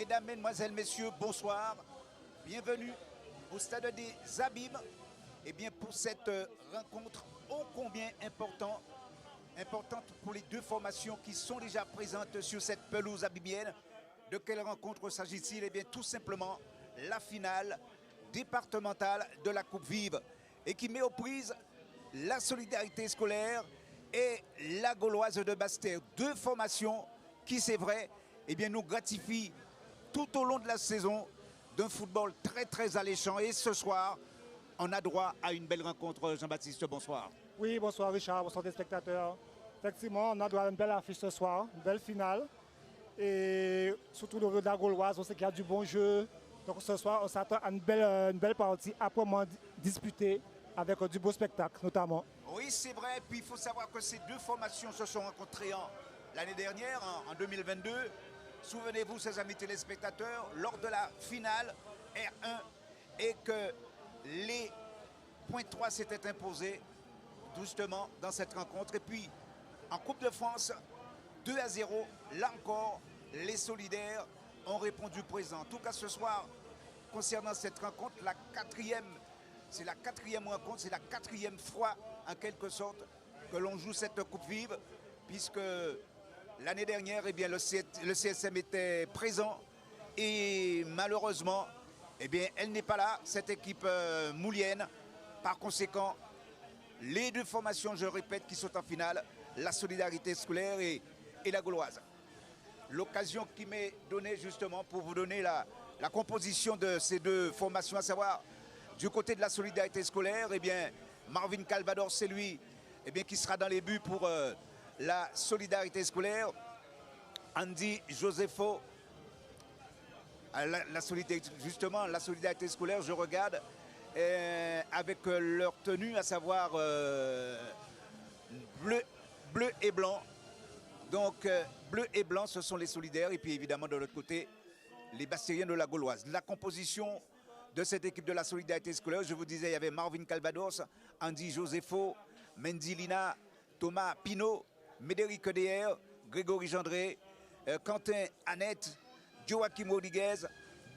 Mesdames, Mesdemoiselles, Messieurs, bonsoir. Bienvenue au stade des Abîmes. Et bien pour cette rencontre ô combien importante pour les deux formations qui sont déjà présentes sur cette pelouse abimienne. De quelle rencontre s'agit-il? Eh bien tout simplement la finale départementale de la Coupe Vive et qui met aux prises la solidarité scolaire et la Gauloise de Basse-Terre. Deux formations qui, c'est vrai, eh bien, nous gratifient tout au long de la saison d'un football très très alléchant. Et ce soir, on a droit à une belle rencontre. Jean-Baptiste, bonsoir. Oui, bonsoir Richard, bonsoir les spectateurs. Effectivement, on a droit à une belle affiche ce soir, une belle finale. Et surtout le de la Gauloise, on sait qu'il y a du bon jeu. Donc ce soir, on s'attend à une belle partie âprement disputée avec du beau spectacle notamment. Oui, c'est vrai. Puis il faut savoir que ces deux formations se sont rencontrées l'année dernière, en 2022. Souvenez-vous, chers amis téléspectateurs, lors de la finale R1 et que les points 3 s'étaient imposés justement dans cette rencontre. Et puis en Coupe de France, 2-0, là encore, les solidaires ont répondu présent. En tout cas, ce soir, concernant cette rencontre, c'est la quatrième rencontre, c'est la quatrième fois, en quelque sorte, que l'on joue cette Coupe Vive, puisque l'année dernière, eh bien, le CSM était présent et malheureusement, eh bien, elle n'est pas là, cette équipe moulienne. Par conséquent, les deux formations, je répète, qui sont en finale, la solidarité scolaire et la Gauloise. L'occasion qui m'est donnée justement pour vous donner la composition de ces deux formations, à savoir du côté de la solidarité scolaire, eh bien, Marvin Calvados, c'est lui eh bien, qui sera dans les buts pour la solidarité scolaire. Andy Josepho, la solidarité scolaire, je regarde, avec leur tenue, à savoir bleu et blanc. Donc, bleu et blanc, ce sont les solidaires. Et puis, évidemment, de l'autre côté, les Bastériens de la Gauloise. La composition de cette équipe de la solidarité scolaire, je vous disais, il y avait Marvin Calvados, Andy Josepho, Mendy Lina, Thomas Pinault, Médéric DR, Grégory Gendré, Quentin Annette, Joachim Rodriguez,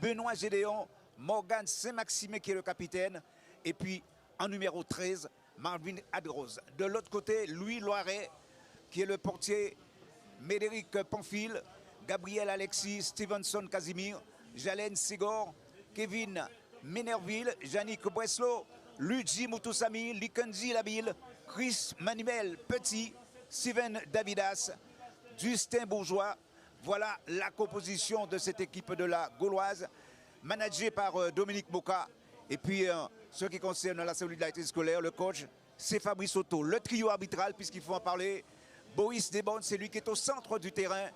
Benoît Gédéon, Morgan Saint-Maximin qui est le capitaine. Et puis, en numéro 13, Marvin Adrose. De l'autre côté, Louis Loiret, qui est le portier, Médéric Pamphile, Gabriel Alexis, Stevenson Casimir, Jalen Ségor, Kevin Ménerville, Yannick Breslow, Luigi Moutoussami, Likenzi Labille, Chris Manuel Petit, Steven Davidas, Justin Bourgeois. Voilà la composition de cette équipe de la Gauloise, managée par Dominique Boca. Et puis, ce qui concerne la solidarité scolaire, le coach, c'est Fabrice Otto. Le trio arbitral, puisqu'il faut en parler, Boris Desbornes, c'est lui qui est au centre du terrain.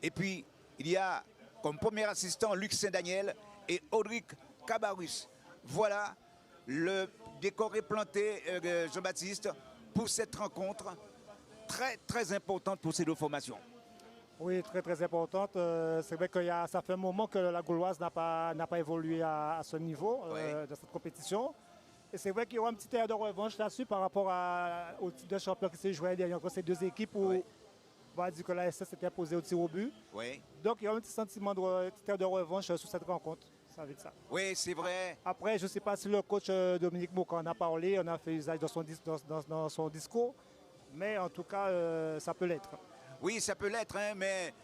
Et puis, il y a comme premier assistant Luc Saint-Daniel et Audric Cabarus. Voilà, le décor est planté, Jean-Baptiste, pour cette rencontre très, très importante pour ces deux formations. Oui, très très importante. C'est vrai que ça fait un moment que la Gauloise n'a pas évolué à ce niveau de cette compétition. Et c'est vrai qu'il y aura un petit air de revanche là-dessus par rapport au titre de champion qui s'est joué derrière ces deux équipes où on va dire que la SS s'était posée au tir au but. Oui. Donc il y aura un petit sentiment un petit air de revanche sur cette rencontre. Ça veut dire ça. Oui, c'est vrai. Après, je ne sais pas si le coach Dominique Boca en a parlé, on a fait usage dans son discours, mais en tout cas, ça peut l'être. Oui, ça peut l'être, hein, mais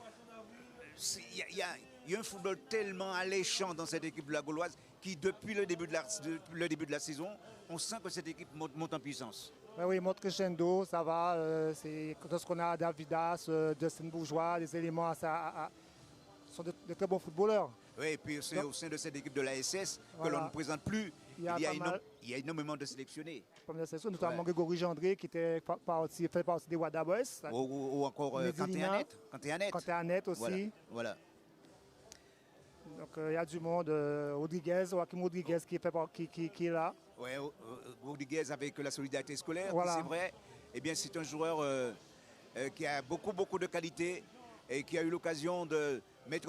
il y a un football tellement alléchant dans cette équipe de la Gauloise qui, depuis le début de la saison, on sent que cette équipe monte en puissance. Ben oui, monte crescendo, ça va. C'est ce qu'on a Davidas, Justin Bourgeois, les éléments sont de très bons footballeurs. Oui, et puis c'est au sein de cette équipe de la SS que l'on ne présente plus. Il y a énormément de sélectionnés. Notamment Grégory Gendré qui fait partie des Wada Boys. Ou encore Quentin Annette aussi. Voilà. Donc il y a du monde. Joachim Rodriguez qui est là. Oui, Rodriguez avec la solidarité scolaire, voilà. C'est vrai. Eh bien, c'est un joueur qui a beaucoup de qualité et qui a eu l'occasion de mettre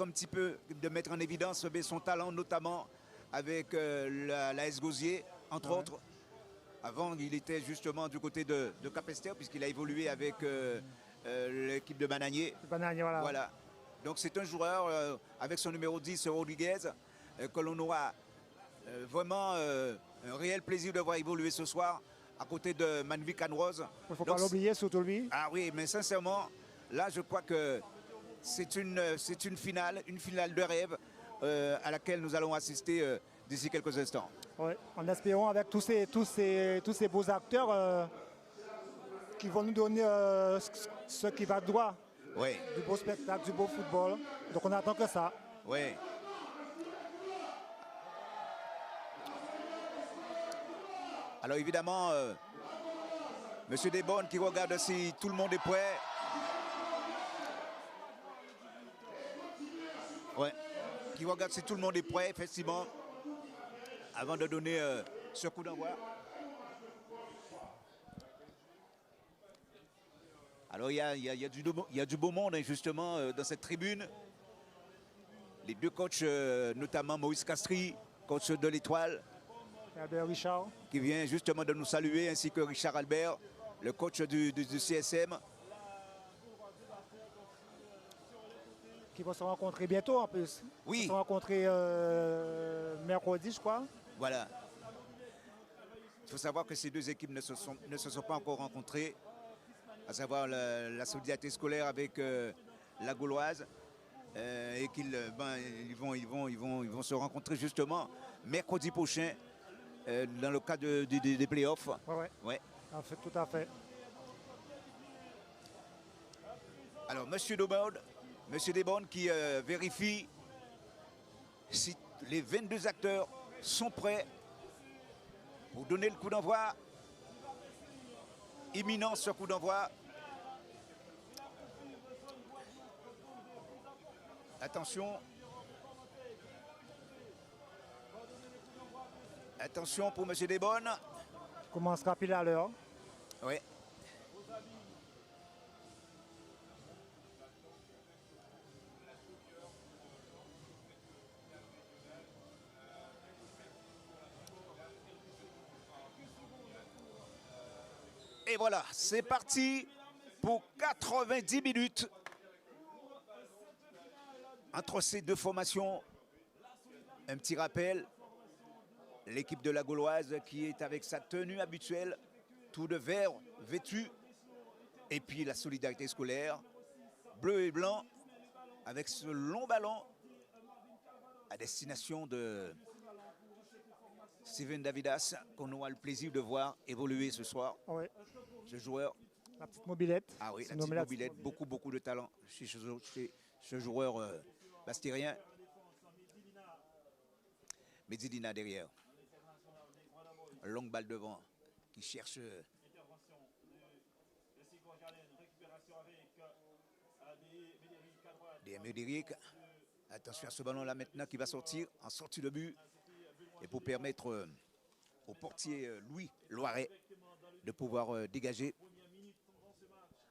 en évidence son talent, notamment avec la S Gauzier, entre autres. Avant, il était justement du côté de Capesterre, puisqu'il a évolué avec l'équipe de Bananier. Bananier, voilà. Donc c'est un joueur avec son numéro 10, Rodriguez, que l'on aura vraiment un réel plaisir de voir évoluer ce soir à côté de Manvik Anrose. Il ne faut pas l'oublier, surtout lui. Ah oui, mais sincèrement, là je crois que c'est une finale de rêve à laquelle nous allons assister d'ici quelques instants. Oui, en espérant avec tous ces beaux acteurs qui vont nous donner ce qui va de droit. Oui. Du beau spectacle, du beau football. Donc on attend que ça. Oui. Alors évidemment, Monsieur Desbornes qui regarde si tout le monde est prêt. Ouais. Qui regarde si tout le monde est prêt, effectivement, avant de donner ce coup d'envoi. Alors il y a du beau monde, hein, justement, dans cette tribune. Les deux coachs, notamment Maurice Castries, coach de l'Étoile, Albert Richard, qui vient justement de nous saluer, ainsi que Richard Albert, le coach du CSM. Qui vont se rencontrer bientôt en plus. Oui. Ils vont se rencontrer mercredi, je crois. Voilà. Il faut savoir que ces deux équipes ne se sont pas encore rencontrées, à savoir la solidarité scolaire avec la Gauloise, et qu'ils vont se rencontrer justement mercredi prochain dans le cadre des playoffs. Ouais. Ouais. En fait, tout à fait. Alors, Monsieur Desbornes qui vérifie si les 22 acteurs sont prêts pour donner le coup d'envoi. Imminent ce coup d'envoi. Attention. Attention pour Monsieur Desbornes. Commencera pile à l'heure. Oui. Et voilà, c'est parti pour 90 minutes entre ces deux formations. Un petit rappel, l'équipe de la Gauloise qui est avec sa tenue habituelle, tout de vert vêtu, et puis la solidarité scolaire, bleu et blanc, avec ce long ballon à destination de Steven Davidas, qu'on aura le plaisir de voir évoluer ce soir. Oui. Ce joueur. La petite mobilette. Ah oui, la petite mobilette, beaucoup de talent chez ce joueur bastérien. Medidina derrière. Longue balle devant, qui cherche des Médéric. Attention à ce ballon là maintenant qui va sortir en sortie de but. Et pour permettre au portier Louis Loiret de pouvoir dégager.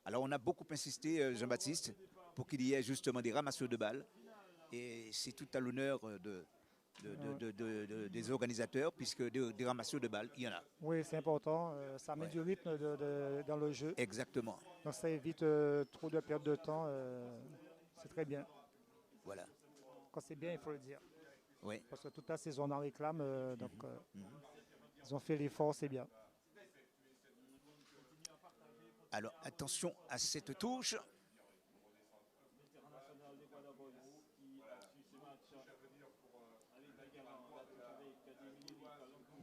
Alors on a beaucoup insisté, Jean-Baptiste, pour qu'il y ait justement des ramasseurs de balles. Et c'est tout à l'honneur des organisateurs, puisque des ramasseurs de balles, il y en a. Oui, c'est important. Ça met du rythme dans le jeu. Exactement. Donc ça évite trop de perte de temps. C'est très bien. Voilà. Quand c'est bien, il faut le dire. Oui. Parce que toute la saison on en réclame. Ils ont fait l'effort, c'est bien. Alors attention à cette touche.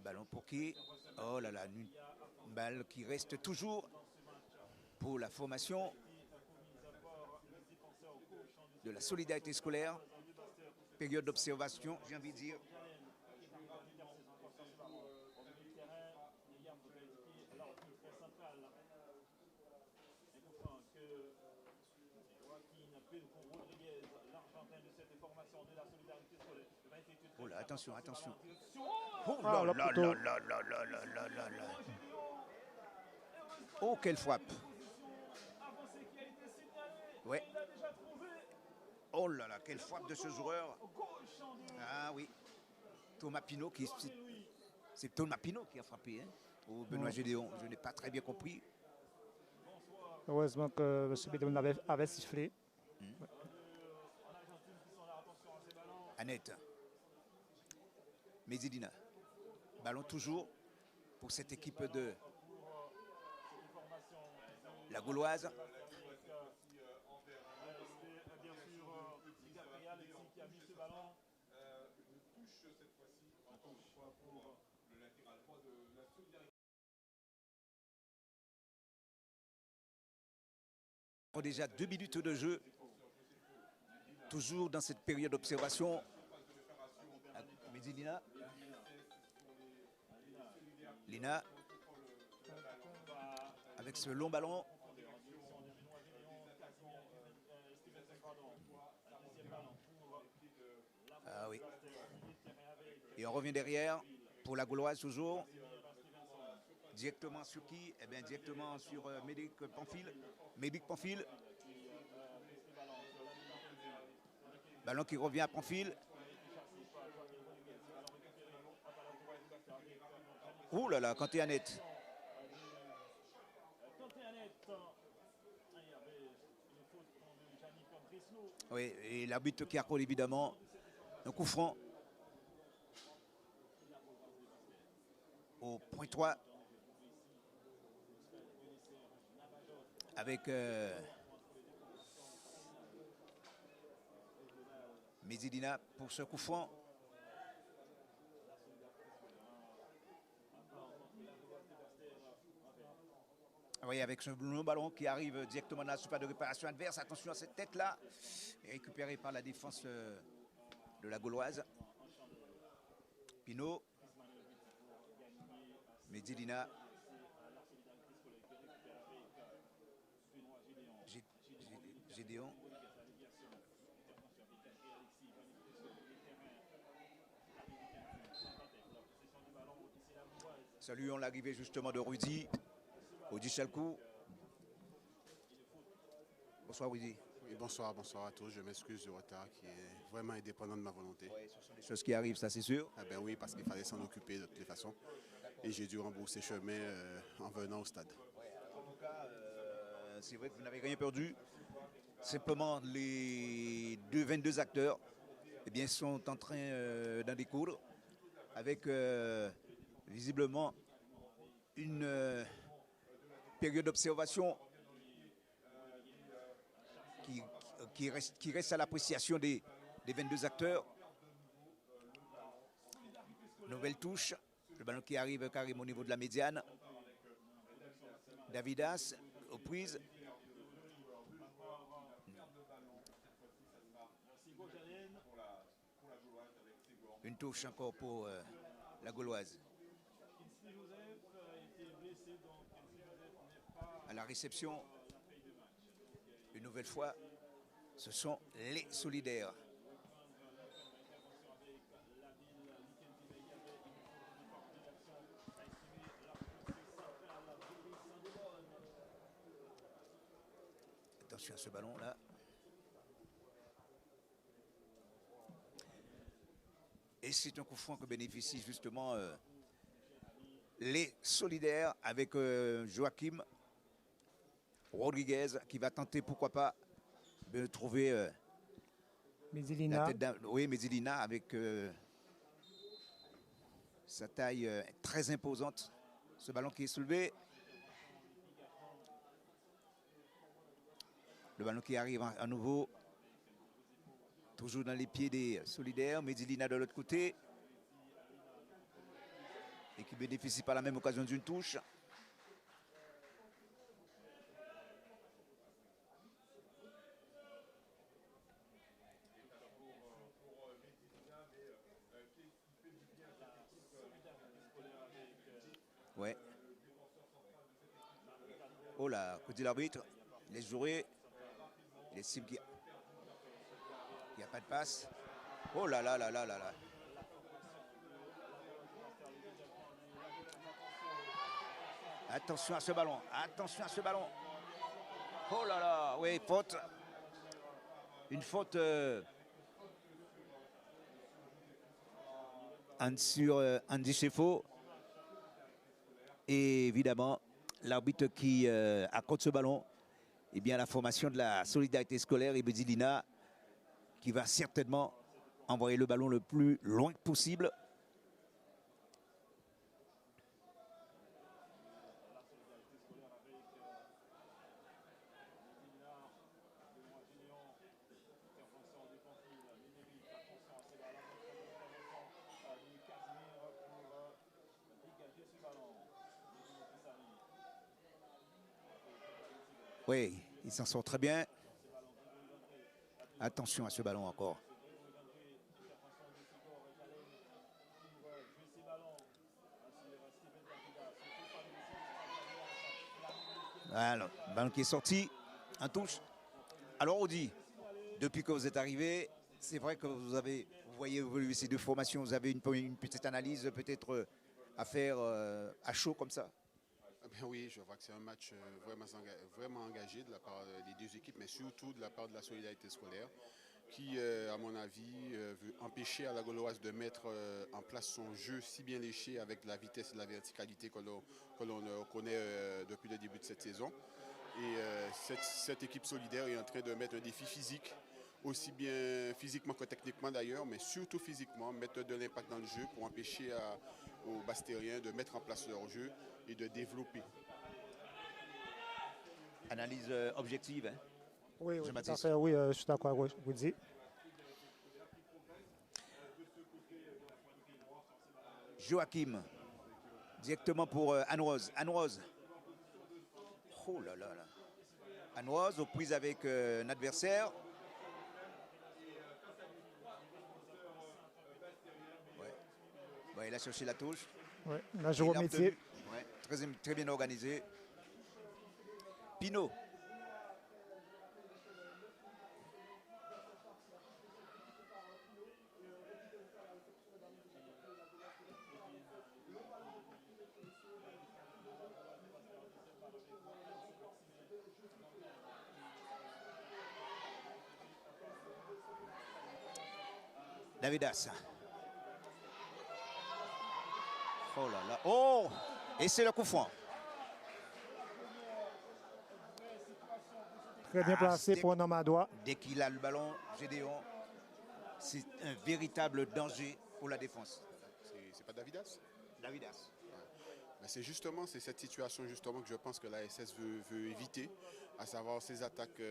Ballon pour qui? Oh là là, une balle qui reste toujours pour la formation de la solidarité scolaire. Période d'observation, j'ai envie de dire. Oh là, attention. Oh là là là là là là là là là. Oh, quelle frappe. Ouais. Oh là là, quelle frappe de ce joueur. Ah oui. Thomas Pinot c'est Thomas Pinot qui a frappé, hein, au Benoît Gédéon. Je n'ai pas très bien compris. Heureusement que M. Bédon avait sifflé. Ouais. Annette. Mézidina. Ballon toujours pour cette équipe de la Gauloise. Déjà 2 minutes de jeu, toujours dans cette période d'observation. Mézidina. Lina, avec ce long ballon. Ah oui. Et on revient derrière pour la Gauloise toujours. Directement sur qui? Eh bien directement sur Médic Pamphile. Médic Pamphile. Ballon qui revient à Pamphile. Ouh là là, Kanté Annette. Oui, et l'arbitre qui accorde évidemment un coup franc au point 3 avec Mézidina pour ce coup franc. Oui, avec ce long ballon qui arrive directement dans la surface de réparation adverse. Attention à cette tête-là. Récupérée par la défense de la Gauloise. Pinot. Mézidina. Gédéon. Saluons l'arrivée justement de Rudy. Rudy Chalcou. Bonsoir Rudy. Oui, bonsoir à tous. Je m'excuse du retard qui est vraiment indépendant de ma volonté. Oui, ce sont des choses qui arrivent, ça c'est sûr. Ah ben oui, parce qu'il fallait s'en occuper de toutes les façons. Et j'ai dû rembourser chemin en venant au stade. Ouais, en tout cas, c'est vrai que vous n'avez rien perdu. Simplement, les 22 acteurs eh bien, sont en train d'en découdre avec visiblement une période d'observation qui reste à l'appréciation des 22 acteurs. Nouvelle touche, le ballon qui arrive carrément au niveau de la médiane. Davidas, aux prises. Une touche encore pour la Gauloise. À la réception, une nouvelle fois, ce sont les solidaires. Attention à ce ballon-là. Et c'est un coup franc que bénéficient justement les solidaires avec Joachim Rodriguez qui va tenter, pourquoi pas, de trouver Mézidina. Oui, Mézidina avec sa taille très imposante. Ce ballon qui est soulevé. Le ballon qui arrive à nouveau. Toujours dans les pieds des solidaires. Mézidina de l'autre côté. Et qui bénéficie par la même occasion d'une touche. Ouais. Oh là, que dit l'arbitre? Il laisse jouer. Il estime qu'il n'y a pas de passe. Oh là là là là là là. Attention à ce ballon. Attention à ce ballon. Oh là là. Oui, faute. Une faute sur Andy Cheffo. Et évidemment, l'arbitre qui accorde ce ballon, eh bien, la formation de la solidarité scolaire et Mézidina qui va certainement envoyer le ballon le plus loin possible. Oui, il s'en sort très bien. Attention à ce ballon encore. Voilà, le ballon qui est sorti, un touche. Alors Audi, depuis que vous êtes arrivé, c'est vrai que vous voyez évoluer ces deux formations, vous avez une petite analyse peut-être à faire à chaud comme ça. Ben oui, je vois que c'est un match vraiment engagé de la part des deux équipes, mais surtout de la part de la solidarité scolaire, qui, à mon avis, veut empêcher à la Gauloise de mettre en place son jeu si bien léché avec la vitesse et la verticalité que l'on connaît depuis le début de cette saison. Et cette équipe solidaire est en train de mettre un défi physique, aussi bien physiquement que techniquement d'ailleurs, mais surtout physiquement, mettre de l'impact dans le jeu pour empêcher aux Bastériens de mettre en place leur jeu et de développer. Analyse objective, hein? Oui, oui, tout à fait, oui, je suis d'accord avec vous dites. Joachim, directement pour Anne-Rose. Anne-Rose. Oh là là là. Anne-Rose aux prises avec un adversaire. Ouais. Ouais, il a cherché la touche. Oui, là, je remédier. Ouais, très bien organisé. Pinot. Davidas. Oh là là. Oh! Et c'est le coup franc. Très bien placé pour un homme à doigt. Dès qu'il a le ballon, Gédéon, c'est un véritable danger pour la défense. C'est pas Davidas? Davidas. Ouais. C'est cette situation justement que je pense que la SS veut éviter, à savoir ces attaques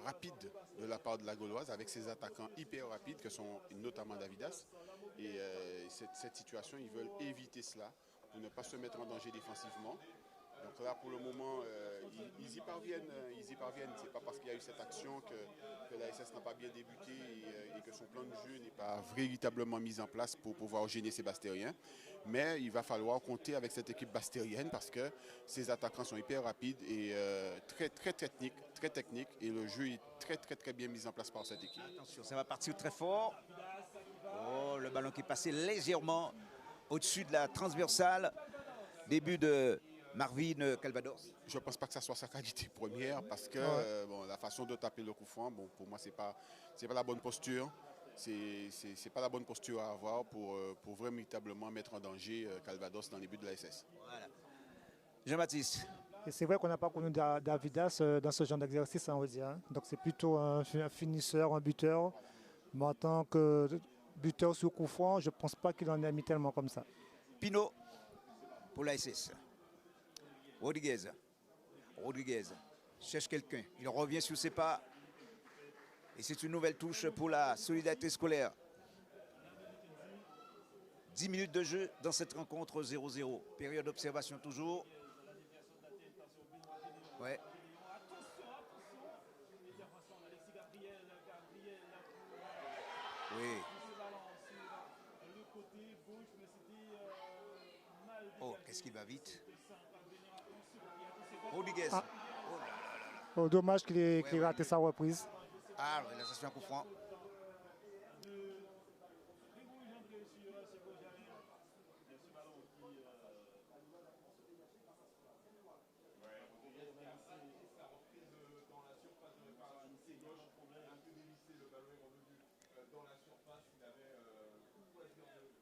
rapides de la part de la Gauloise, avec ces attaquants hyper rapides que sont notamment Davidas. Et cette situation, ils veulent éviter cela pour ne pas se mettre en danger défensivement. Donc là, pour le moment, ils y parviennent. Ce n'est pas parce qu'il y a eu cette action que la SS n'a pas bien débuté et que son plan de jeu n'est pas véritablement mis en place pour pouvoir gêner ces Bastériens. Mais il va falloir compter avec cette équipe bastérienne parce que ces attaquants sont hyper rapides et très techniques. Et le jeu est très bien mis en place par cette équipe. Attention, ça va partir très fort. Oh, le ballon qui est passé légèrement au-dessus de la transversale. Début de Marvin Calvados. Je ne pense pas que ça soit sa qualité première parce que la façon de taper le coup franc, pour moi, ce n'est pas la bonne posture. C'est pas la bonne posture à avoir pour véritablement mettre en danger Calvados dans les buts de la SS. Voilà. Jean-Baptiste. Et c'est vrai qu'on n'a pas connu Davidas dans ce genre d'exercice, on va dire. Hein. Donc c'est plutôt un finisseur, un buteur. Mais en tant que buteur sur coup franc, je ne pense pas qu'il en ait mis tellement comme ça. Pinot pour la SS. Rodriguez cherche quelqu'un. Il revient sur ses pas. Et c'est une nouvelle touche pour la solidarité scolaire. 10 minutes de jeu dans cette rencontre 0-0. Période d'observation toujours. Ouais. Oui. Oh, qu'est-ce qu'il va vite. Rodriguez. Ah. Oh, dommage qu'il ait raté sa reprise. Ah, là, ça se fait un coup franc.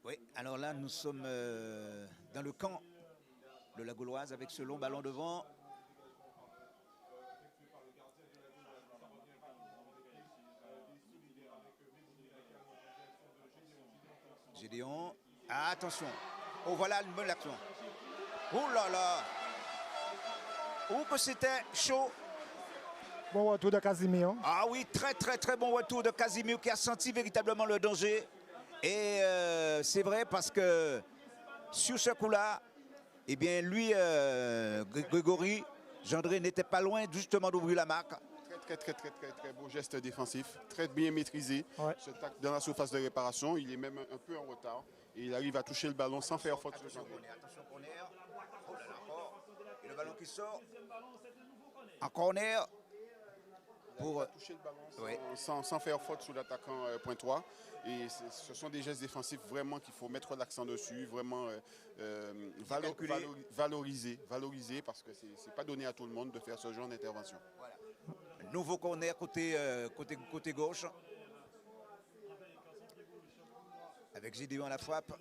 Oui, alors là, nous sommes dans le camp de la Gauloise avec ce long ballon devant. Gédéon. Ah, attention. Oh, voilà une bonne action. Oh là là. Oh, que c'était chaud. Bon retour de Casimir. Ah oui, très très très bon retour de Casimir qui a senti véritablement le danger. Et c'est vrai parce que sur ce coup-là, eh bien lui, Grégory Gendré n'était pas loin justement d'ouvrir la marque. Très beau geste défensif, très bien maîtrisé. Ouais. Ce tacle dans la surface de réparation, il est même un peu en retard. Et il arrive à toucher le ballon sans faire faute. Attention corner. Oh là là, fort. Et le ballon qui sort. En corner. Pour toucher le ballon sans faire faute sur l'attaquant pointois. Et ce sont des gestes défensifs vraiment qu'il faut mettre l'accent dessus, vraiment valoriser parce que c'est pas donné à tout le monde de faire ce genre d'intervention. Voilà. Nouveau corner côté gauche. Avec Gédéon à la frappe.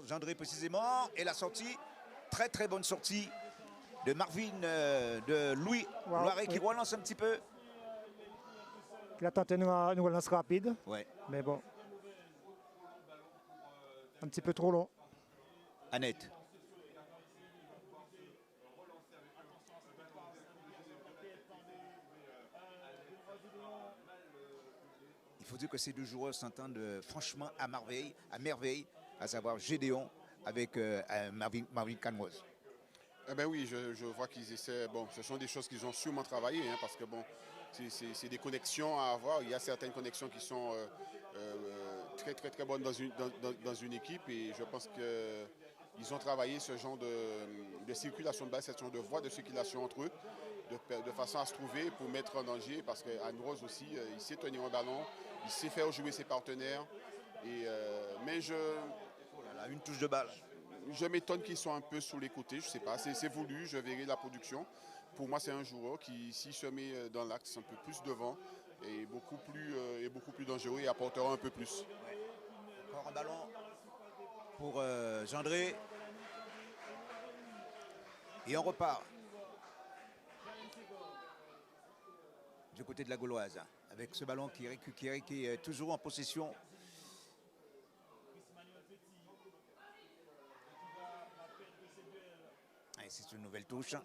Gendré précisément. Et la sortie, très très bonne sortie de Marvin, de Louis Loiret qui relance un petit peu. Il a tenté une relance rapide. Ouais. Mais bon. Un petit peu trop long. Annette. Il faut dire que ces deux joueurs s'entendent franchement à merveille, à savoir Gédéon avec Marvin Canoise. Eh ben oui, je vois qu'ils essaient. Bon, ce sont des choses qu'ils ont sûrement travaillé, hein, parce que bon, c'est des connexions à avoir. Il y a certaines connexions qui sont très bonnes dans une équipe, et je pense qu'ils ont travaillé ce genre de circulation de balle, ce genre de voie de circulation entre eux, de façon à se trouver pour mettre en danger, parce qu'Anne Rose aussi, il sait tenir un ballon, il sait faire jouer ses partenaires. Mais oh là là, une touche de balle. Je m'étonne qu'ils soient un peu sous les côtés, je ne sais pas, c'est voulu, je verrai la production. Pour moi, c'est un joueur qui, s'il se met dans l'axe un peu plus devant, est beaucoup plus dangereux et apportera un peu plus. Ouais. Encore un ballon pour Gendré. Et on repart du côté de la Gauloise, avec ce ballon qui est toujours en possession. C'est une nouvelle touche.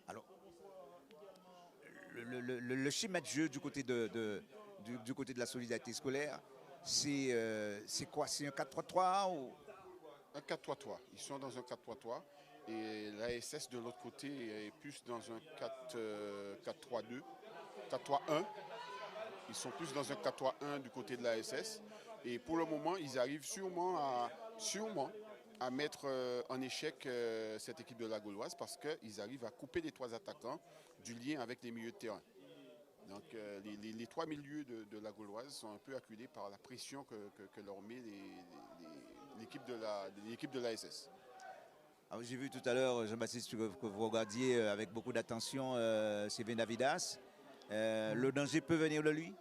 Alors, le schéma de jeu du côté du côté de la solidarité scolaire, c'est quoi? C'est un 4-3-3 ou... Un 4-3-3. Ils sont dans un 4-3-3. Et l'ASS de l'autre côté est plus dans un 4-3-2, 4-3-1. Ils sont plus dans un 4-3-1 du côté de l'ASS. Et pour le moment, ils arrivent sûrement à mettre en échec cette équipe de la Gauloise, parce qu'ils arrivent à couper les trois attaquants du lien avec les milieux de terrain. Donc les trois milieux de la Gauloise sont un peu acculés par la pression que leur met l'équipe de l'ASS. J'ai vu tout à l'heure, Jean-Baptiste, que vous regardiez avec beaucoup d'attention Sylvain Davidas. Le danger peut venir de lui?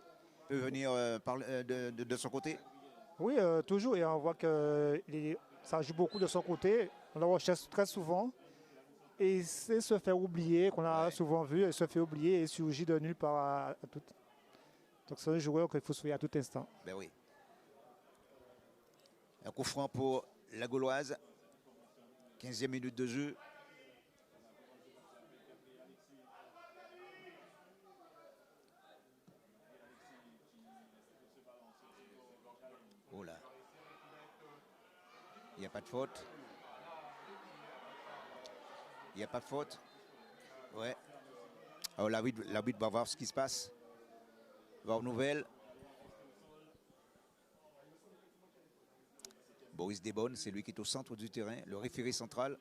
Peut venir de son côté? Oui, toujours. Et on voit que ça joue beaucoup de son côté. On le recherche très souvent. Et c'est se faire oublier, qu'on a souvent vu, et se fait oublier et surgit de nulle part à tout. Donc c'est un joueur qu'il faut suivre à tout instant. Ben oui. Un coup franc pour la Gauloise. 15e minute de jeu. Oh là. Il n'y a pas de faute. Il n'y a pas de faute. Ouais. Alors l'arbitre va voir ce qui se passe. Va aux nouvelles. Boris Desbonnes, c'est lui qui est au centre du terrain, le référé central.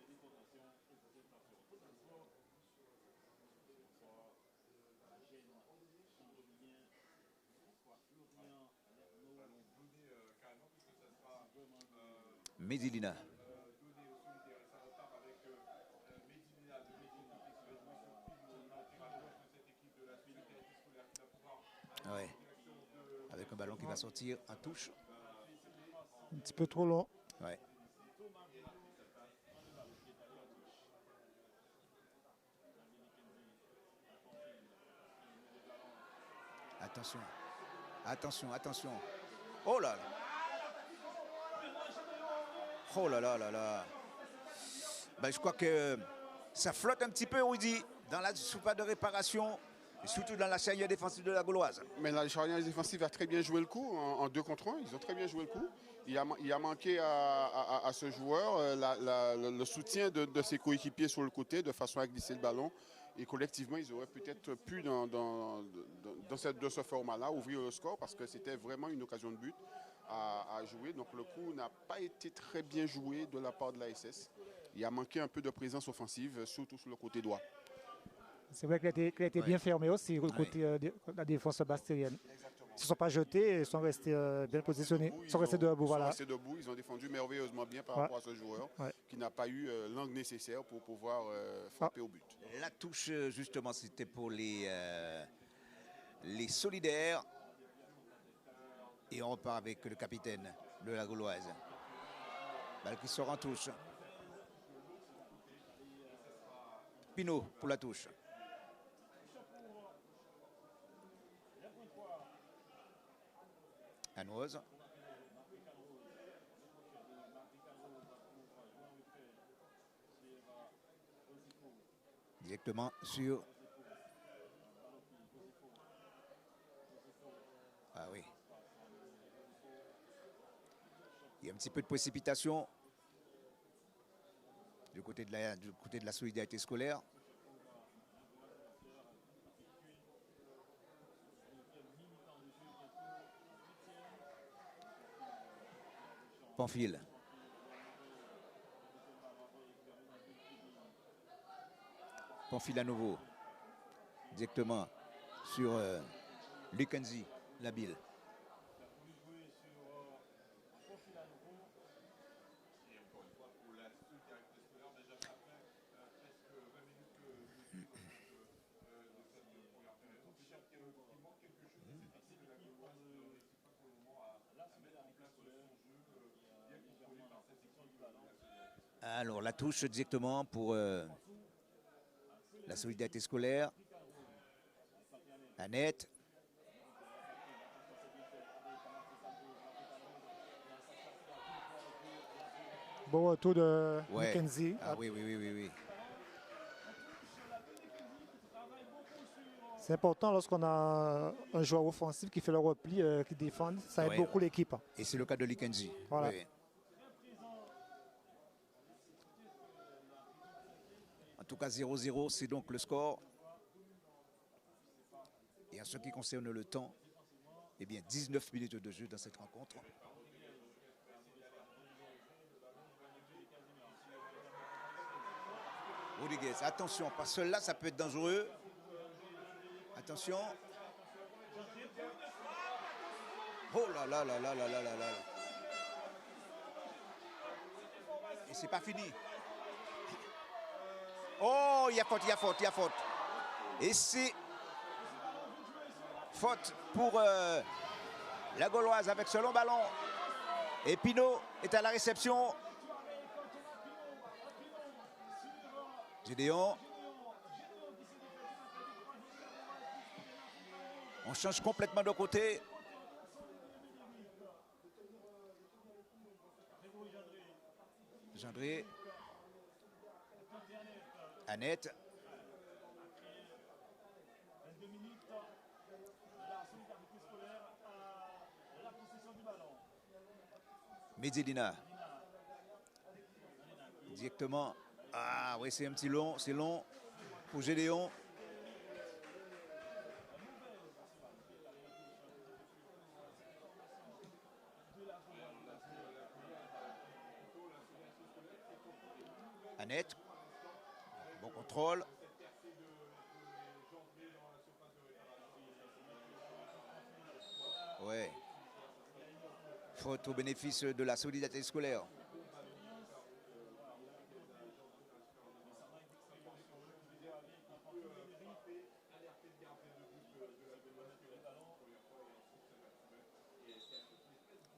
Medilina. Ouais. Avec un ballon qui va sortir en touche. Un petit peu trop long. Ouais. Attention. Attention, attention. Oh là là. Oh là là là là. Ben, je crois que ça flotte un petit peu, Rudy, dans la soupape de réparation, et surtout dans la charnière défensive de la Gauloise. Mais la charnière défensive a très bien joué le coup en 2 contre 1. Ils ont très bien joué le coup. Il a manqué à ce joueur le soutien de ses coéquipiers sur le côté de façon à glisser le ballon. Et collectivement, ils auraient peut-être pu, dans ce format-là, ouvrir le score parce que c'était vraiment une occasion de but à jouer. Donc le coup n'a pas été très bien joué de la part de la SS. Il a manqué un peu de présence offensive, surtout sur le côté droit. C'est vrai qu'il a été bien fermé aussi, le côté de la défense bastérienne. Ils ne se sont pas jetés, ils sont restés bien positionnés. Ils sont restés debout. Ils sont restés debout, ils ont défendu merveilleusement bien par rapport à ce joueur qui n'a pas eu l'angle nécessaire pour pouvoir frapper au but. La touche, justement, c'était pour les solidaires. Et on repart avec le capitaine de la Gauloise. Balle qui sort en touche. Pinot pour la touche. Anoise. Directement sur... Ah oui. Il y a un petit peu de précipitation du côté de la solidarité scolaire. Pamphile. Pamphile à nouveau. Directement sur Lukenzi, Labille. Alors, la touche directement pour la solidarité scolaire. Annette. Bon retour de Mackenzie. Ah oui, oui, oui, oui, oui. C'est important lorsqu'on a un joueur offensif qui fait le repli, qui défend. Ça aide beaucoup l'équipe. Et c'est le cas de Likenzi. Voilà. Oui. En tout cas, 0-0, c'est donc le score. Et en ce qui concerne le temps, eh bien, 19 minutes de jeu dans cette rencontre. Rodriguez, attention, parce que là, ça peut être dangereux. Attention. Oh là là là là là là là là. Et c'est pas fini. Oh, il y a faute, il y a faute, il y a faute. Et c'est faute pour la Gauloise avec ce long ballon. Et Pinot est à la réception. Gédéon. On change complètement de côté. Gendré. Annette. Medellina. Directement. Ah oui, c'est un petit long. C'est long pour Gédéon. Annette. Bon contrôle. Ouais. Faute au bénéfice de la solidarité scolaire.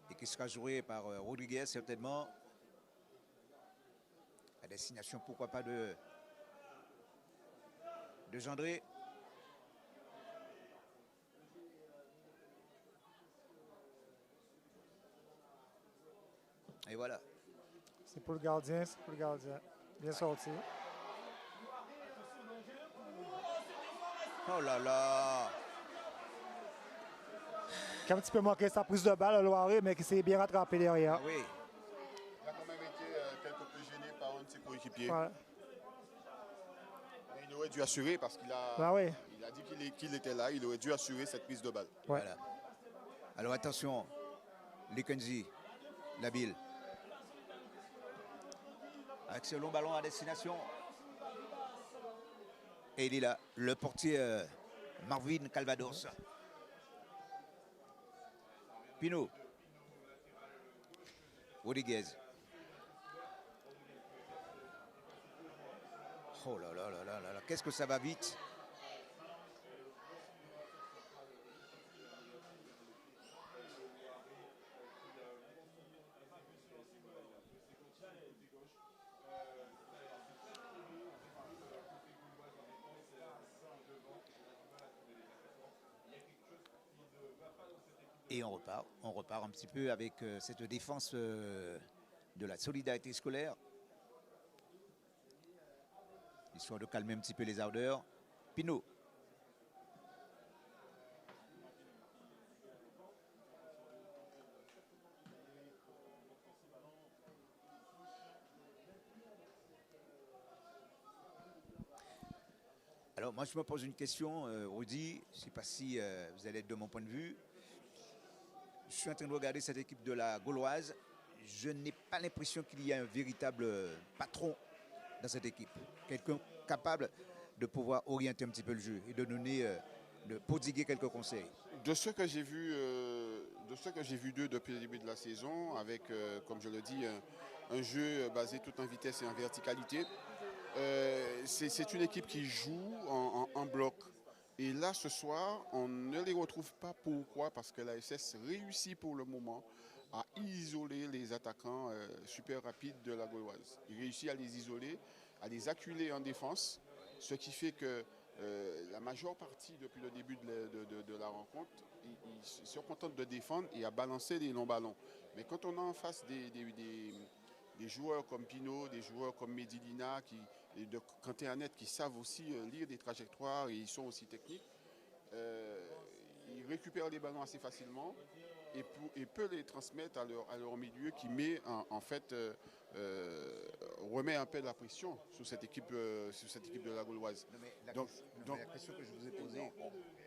Et qui sera joué par Rodriguez certainement. À destination, pourquoi pas, de Gendré. Et voilà. C'est pour le gardien, c'est pour le gardien. Bien sorti. Oh là là. Qui a un petit peu manqué sa prise de balle, le Loiret, mais qui s'est bien rattrapé derrière. Ah oui. Il a quand même été quelque peu gêné par un de ses coéquipiers. Ouais. Il aurait dû assurer parce qu'il a, Bah oui. il a dit qu'il était là. Il aurait dû assurer cette prise de balle. Ouais. Voilà. Alors attention. Likenzi. Nabil. Avec ce long ballon à destination. Et il est là. Le portier Marvin Calvados. Pino. Rodriguez. Oh là là là là là là. Qu'est-ce que ça va vite. Et on repart un petit peu avec cette défense de la solidarité scolaire. Histoire de calmer un petit peu les ardeurs. Pinot. Alors moi je me pose une question, Rudy, je ne sais pas si vous allez être de mon point de vue. Je suis en train de regarder cette équipe de la Gauloise. Je n'ai pas l'impression qu'il y ait un véritable patron dans cette équipe. Quelqu'un capable de pouvoir orienter un petit peu le jeu et de donner, de prodiguer quelques conseils. De ce que j'ai vu, d'eux depuis le début de la saison, avec, comme je le dis, un jeu basé tout en vitesse et en verticalité, c'est une équipe qui joue en bloc. Et là, ce soir, on ne les retrouve pas. Pourquoi? Parce que la SS réussit pour le moment à isoler les attaquants super rapides de la Gauloise. Il réussit à les isoler, à les acculer en défense, ce qui fait que la majeure partie, depuis le début de la rencontre, ils sont contents de défendre et à balancer les longs ballons. Mais quand on a en face des joueurs comme Pinot, des joueurs comme Medilina, et de Kanté Annette qui savent aussi lire des trajectoires et ils sont aussi techniques, ils récupèrent les ballons assez facilement et peuvent les transmettre à leur milieu qui met en fait remet un peu la pression sur cette équipe de la Gauloise. Non, mais la question que je vous ai posée,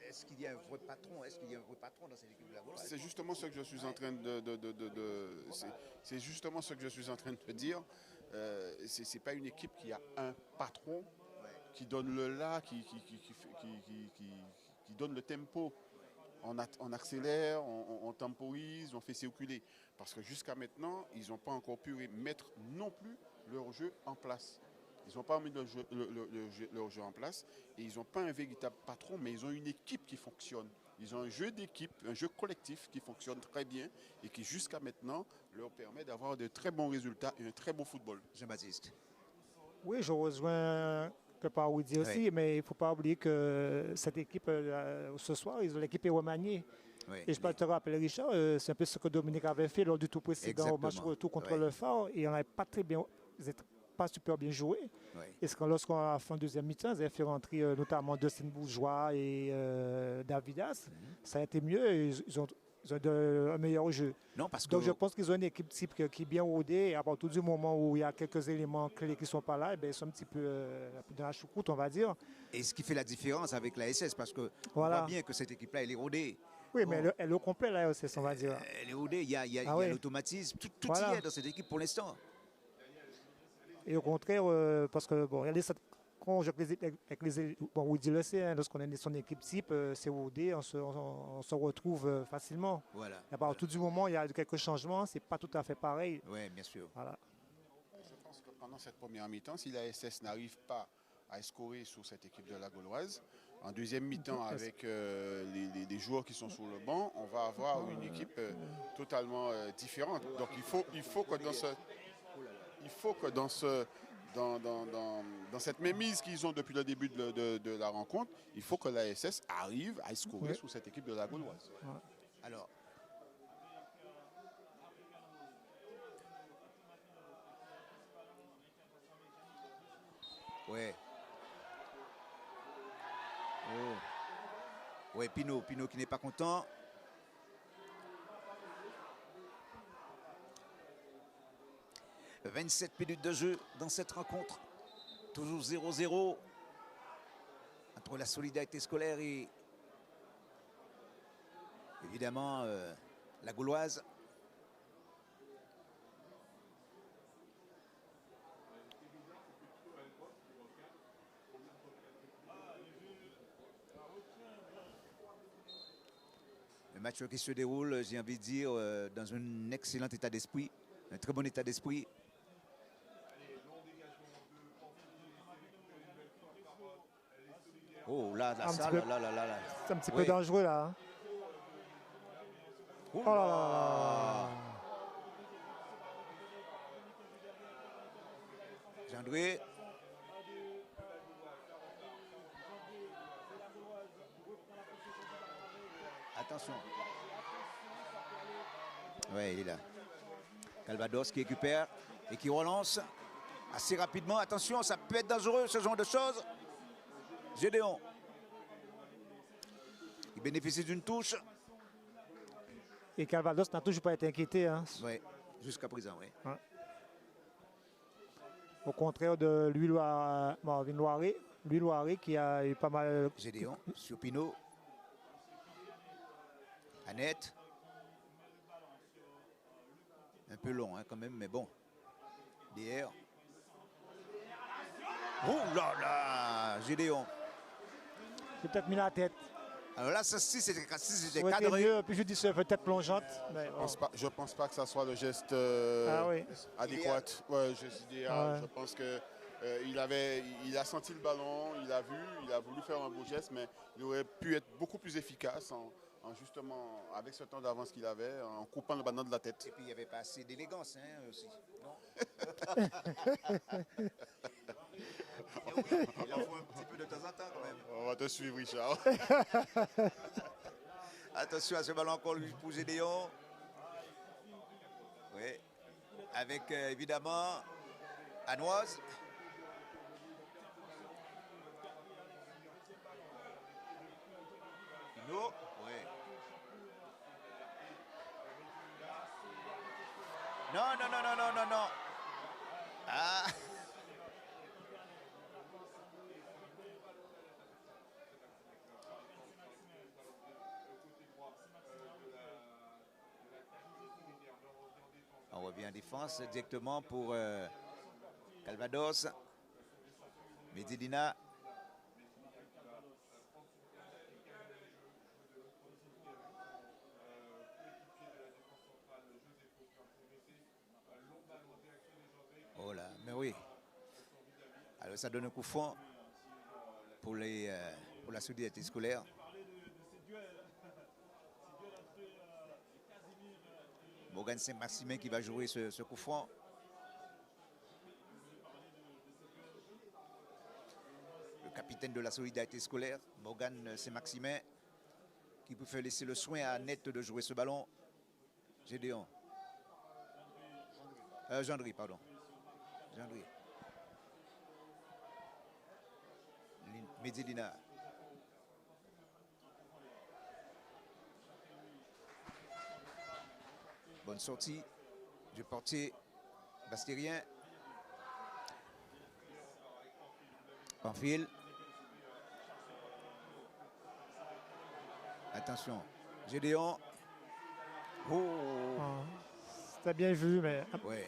est-ce qu'il y a un vrai patron? Est-ce qu'il y a un vrai patron dans cette équipe de la Gauloise? C'est justement ce que je suis en train c'est justement ce que je suis en train de dire. C'est pas une équipe qui a un patron qui donne le là, qui donne le tempo. On accélère, on temporise, on fait circuler. Parce que jusqu'à maintenant, ils n'ont pas encore pu mettre non plus leur jeu en place. Ils n'ont pas mis leur jeu en place et ils n'ont pas un véritable patron, mais ils ont une équipe qui fonctionne. Ils ont un jeu d'équipe, un jeu collectif qui fonctionne très bien et qui jusqu'à maintenant leur permet d'avoir de très bons résultats et un très bon football. Jean-Baptiste. Oui, je rejoins que par Woody aussi, Oui. mais il ne faut pas oublier que cette équipe, ce soir, l'équipe est remaniée. Oui, Et je peux te rappeler, Richard, c'est un peu ce que Dominique avait fait lors du tout précédent au match Exactement. retour contre Ouais. le Phare. Et on n'avait pas très bien, ils n'étaient pas super bien joué. oui. Et lorsqu'on a la fin de deuxième mi-temps, ils avaient fait rentrer notamment Dustin Bourgeois et Davidas. Ça a été mieux et ils ont un meilleur jeu. Non, parce que Donc je pense qu'ils ont une équipe type qui est bien rodée. Et à partir du moment où il y a quelques éléments clés qui ne sont pas là, eh bien, ils sont un petit peu dans la choucroute, on va dire. et ce qui fait la différence avec la SS, parce que Voilà. on voit bien que cette équipe-là, elle est rodée. Oui, Bon, mais elle est au complet là aussi, on va dire. elle est rodée, il y a Ah ouais. l'automatisme, tout Voilà. y est dans cette équipe pour l'instant. Et au contraire, parce que bon, regardez, quand on joue bon, Woody le sait, hein, lorsqu'on est son équipe type, c'est rodé, on se retrouve facilement. Voilà. Et à partir du moment où il y a quelques changements, c'est pas tout à fait pareil. Oui, bien sûr. Voilà. Je pense que pendant cette première mi-temps, si la SS n'arrive pas à scorer sur cette équipe de la Gauloise, en deuxième mi-temps, avec les joueurs qui sont sur le banc, on va avoir une équipe totalement différente. Donc il faut que dans cette mémise qu'ils ont depuis le début de la rencontre, il faut que la SS arrive à scorer sur cette équipe de la Gauloise. Alors, Ouais. Oh. Ouais, Pinot qui n'est pas content. « 27 minutes de jeu dans cette rencontre. Toujours 0-0 entre la solidarité scolaire et évidemment la Gauloise. Le match qui se déroule, j'ai envie de dire, dans un excellent état d'esprit, un très bon état d'esprit. Oh là, la salle, là. C'est un petit peu dangereux là. Hein. Oh là là. Jean-André. Attention. Ouais, il est là. Calvados qui récupère et qui relance assez rapidement. Attention, ça peut être dangereux ce genre de choses. Gédéon. Il bénéficie d'une touche. Et Calvados n'a toujours pas été inquiété. Hein. Oui, jusqu'à présent, oui. Ouais. Au contraire de Marvin Loiré qui a eu pas mal... Gédéon sur Pinot. Annette. Un peu long hein, quand même, mais bon. DR. Oh là là, Gédéon. J'ai peut-être mis la tête. Alors là, si c'était cadré. Mieux, puis je dis c'est peut-être plongeante. Mais bon. Je ne pense pas que ça soit le geste adéquat. Ouais, geste idéal. Ouais. Je pense que il a senti le ballon, il a vu, il a voulu faire un beau geste, mais il aurait pu être beaucoup plus efficace en justement, avec ce temps d'avance qu'il avait, en coupant le ballon de la tête. Et puis il n'y avait pas assez d'élégance hein, aussi. Non. Il en faut un petit peu de temps en temps quand même. On va te suivre, Richard. Attention à ce ballon encore pour Gédéon. Oui. Avec évidemment Anoise. Pinot. Oui. Non. Ah. On revient en défense directement pour Calvados. Medellina. Oh là, mais oui. Alors ça donne un coup franc pour la solidarité scolaire. Morgan Saint-Maximin qui va jouer ce coup franc. Le capitaine de la solidarité scolaire, Morgan Saint-Maximin, qui peut faire laisser le soin à Annette de jouer ce ballon. Gédéon. Gendry, pardon. Gendry. Medellina. Bonne sortie du portier bastérien. Panfil. Attention. Gédéon. Oh. C'était bien vu, mais... Oui.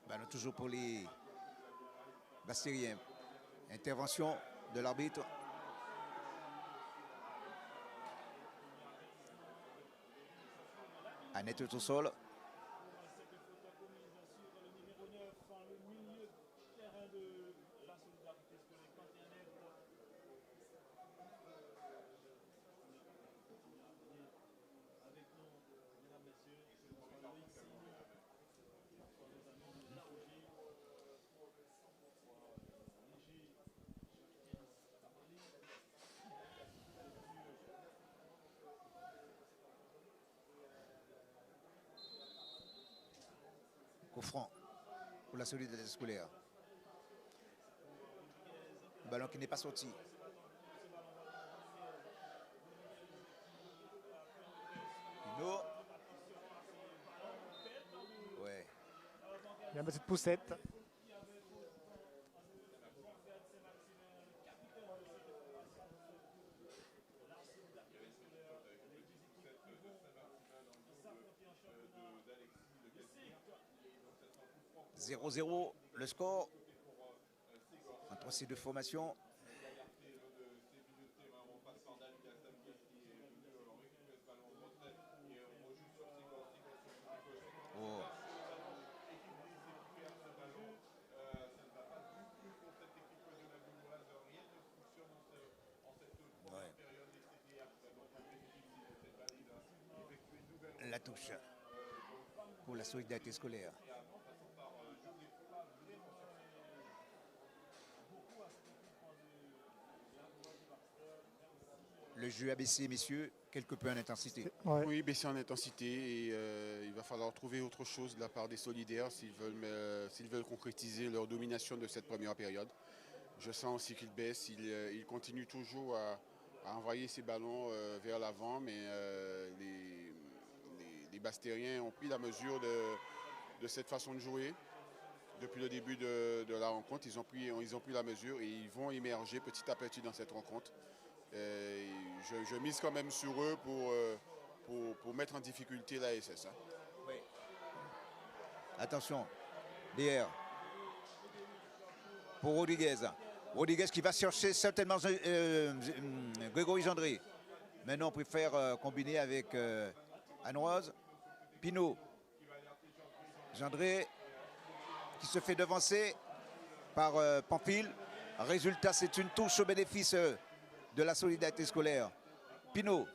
Ballon toujours pour les Bastériens. Intervention de l'arbitre. Annette au sol. Au franc pour la solidarité scolaire. Le ballon qui n'est pas sorti. Pino. Ouais. Il y a une petite poussette. « 0-0 le score entre ces deux formations. Oh. Ouais. La touche pour la solidarité scolaire. Le jeu a baissé, messieurs, quelque peu en intensité. Ouais. Oui, baisser en intensité et il va falloir trouver autre chose de la part des solidaires s'ils veulent concrétiser leur domination de cette première période. Je sens aussi qu'ils baissent, ils continuent toujours à envoyer ces ballons vers l'avant, mais les Bastériens ont pris la mesure de cette façon de jouer. Depuis le début de la rencontre, ils ont pris la mesure et ils vont émerger petit à petit dans cette rencontre. Je mise quand même sur eux pour mettre en difficulté la SS. Hein. Oui. Attention, DR. Pour Rodriguez. Rodriguez qui va chercher certainement Grégory Gendré. Maintenant, on préfère combiner avec Anouaz. Pino. Gendré qui se fait devancer par Pamphile. Résultat, c'est une touche au bénéfice de la solidarité scolaire. Pino.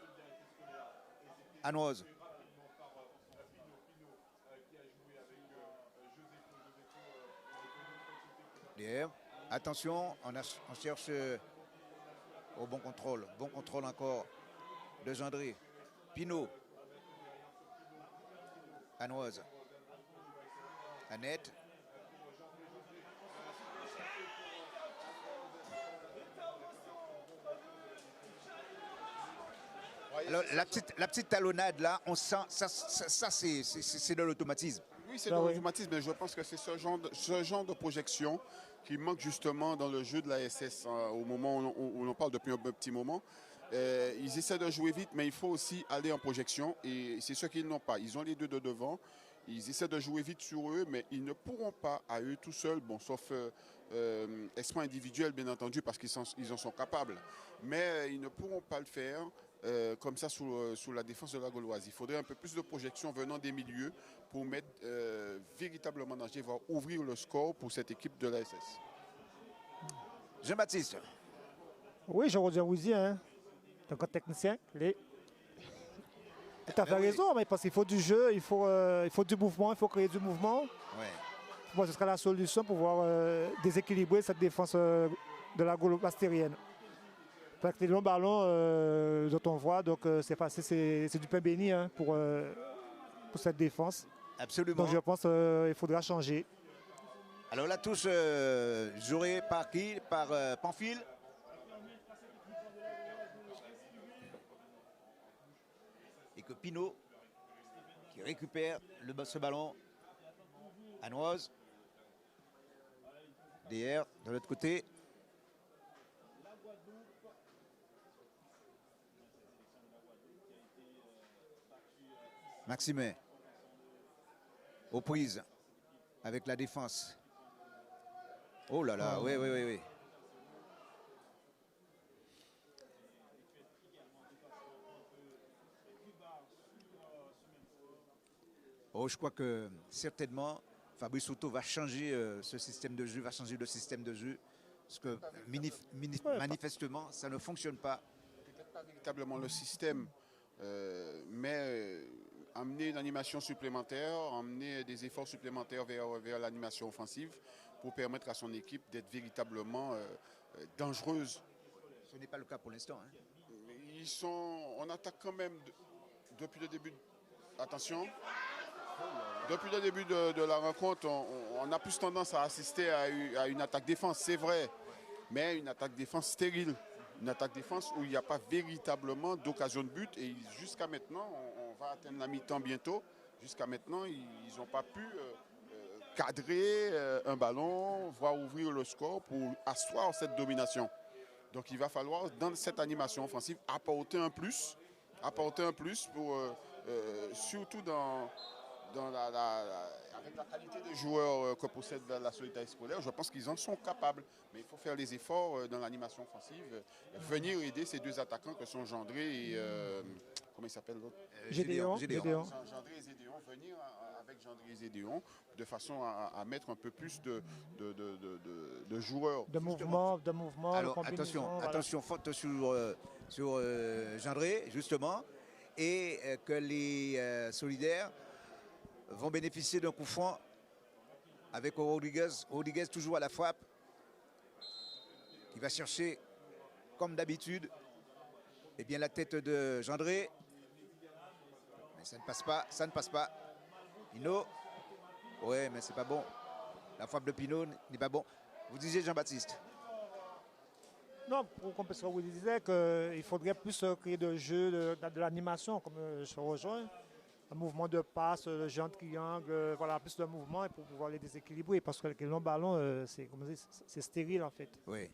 Anouaz. DR. Attention, on cherche au bon contrôle. Bon contrôle encore de Gendré. Pino. Anouaz. Annette. Alors, la petite talonnade là, on sent, ça c'est de l'automatisme. Oui, c'est de l'automatisme, mais je pense que c'est ce genre de projection qui manque justement dans le jeu de la SS au moment où on parle depuis un petit moment. Ils essaient de jouer vite, mais il faut aussi aller en projection et c'est ce qu'ils n'ont pas. Ils ont les deux de devant, ils essaient de jouer vite sur eux, mais ils ne pourront pas à eux tout seuls, bon, sauf esprit individuel bien entendu, parce qu'ils en sont capables. Mais ils ne pourront pas le faire comme ça sous la défense de la Gauloise. Il faudrait un peu plus de projection venant des milieux pour mettre véritablement en danger, voire ouvrir le score pour cette équipe de l'ASS. Jean-Baptiste. Oui, je reviens vous dire, hein. Donc, un technicien, tu as fait raison, mais parce qu'il faut du jeu, il faut du mouvement, il faut créer du mouvement. Ouais. Bon, ce sera la solution pour pouvoir déséquilibrer cette défense de la Gauloise bastérienne. Parce que les longs ballons dont on voit, donc c'est facile, c'est du pain béni hein, pour cette défense. Absolument. Donc je pense qu'il faudra changer. Alors la touche jouée par qui? Par Pamphile. Et que Pino qui récupère ce ballon. Anouaz. DR de l'autre côté. Maximin. Aux prises avec la défense. Oh là là, oui. Oh, je crois que certainement Fabrice Souto va changer ce système de jeu, va changer le système de jeu. Parce que manifestement, ça ne fonctionne pas. Peut-être pas véritablement le système, mais amener une animation supplémentaire, amener des efforts supplémentaires vers l'animation offensive pour permettre à son équipe d'être véritablement dangereuse. Ce n'est pas le cas pour l'instant. Hein. On attaque quand même depuis le début. Attention. Depuis le début de la rencontre, on a plus tendance à assister à une attaque-défense, c'est vrai, mais une attaque-défense stérile. Une attaque-défense où il n'y a pas véritablement d'occasion de but. Et jusqu'à maintenant, on va atteindre la mi-temps bientôt. Jusqu'à maintenant, ils n'ont pas pu cadrer un ballon, voire ouvrir le score pour asseoir cette domination. Donc il va falloir, dans cette animation offensive, apporter un plus pour, surtout avec la qualité de joueurs que possède la Solidarité scolaire. Je pense qu'ils en sont capables. Mais il faut faire les efforts dans l'animation offensive, venir aider ces deux attaquants que sont Gendré et... comment il s'appelle l'autre? Gédéon. Gendré et Zédéon, venir avec Gendré et Zédéon de façon à mettre un peu plus de joueurs. De mouvement, Alors de combinaison, attention, faute sur Gendré, justement, et que les solidaires vont bénéficier d'un coup franc avec Rodriguez. Rodriguez toujours à la frappe. Il va chercher, comme d'habitude, eh bien, la tête de Gendré. Mais ça ne passe pas. Pinot. Ouais, mais c'est pas bon. La frappe de Pinot n'est pas bon. Vous disiez Jean-Baptiste? Non, comme vous disait qu'il faudrait plus créer de jeu, de l'animation, comme je rejoins. Un mouvement de passe, le géant triangle, voilà, plus de mouvement pour pouvoir les déséquilibrer. Parce que le long ballon, c'est stérile en fait. Oui.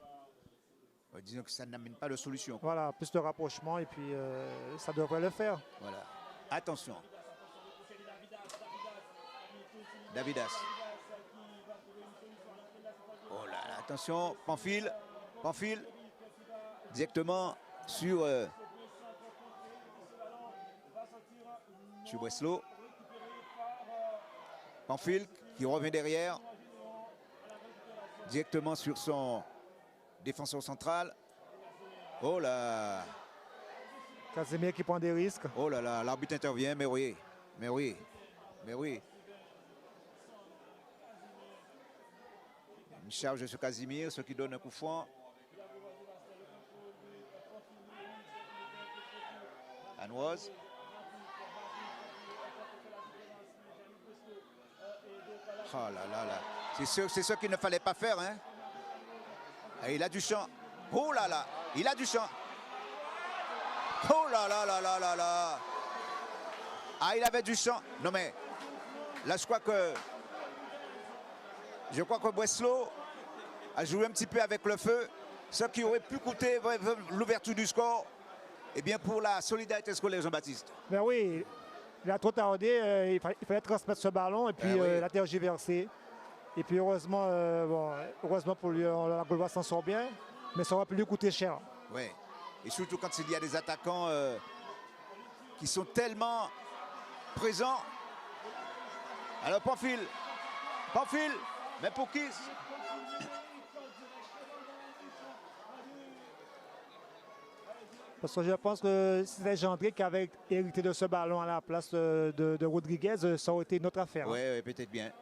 Disons que ça n'amène pas de solution. Voilà, plus de rapprochement et puis ça devrait le faire. Voilà. Attention. Davidas. Oh là là, attention, Pamphile. Directement sur Breslau. Pamphile qui revient derrière. Directement sur son défenseur central. Oh là. Casimir qui prend des risques. Oh là là, l'arbitre intervient, mais oui. Une charge sur Casimir, ce qui donne un coup franc. Anoise. Oh là là là. C'est ce qu'il ne fallait pas faire, hein. Et il a du champ. Oh là là, il a du champ. Oh là là là là là là. Ah, il avait du champ. Non mais, là je crois que Breslau a joué un petit peu avec le feu. Ce qui aurait pu coûter l'ouverture du score, eh bien pour la Solidarité scolaire, Jean-Baptiste. Ben oui, il a trop tardé. Il fallait transmettre ce ballon et puis la tergiverser. Et puis heureusement pour lui, la Gauloise s'en sort bien, mais ça aurait pu lui coûter cher. Oui, et surtout quand il y a des attaquants qui sont tellement présents. Alors Pamphile, mais pour qui? Parce que je pense que si c'était Gendré qui avait hérité de ce ballon à la place de Rodriguez, ça aurait été une autre affaire. Oui, peut-être bien.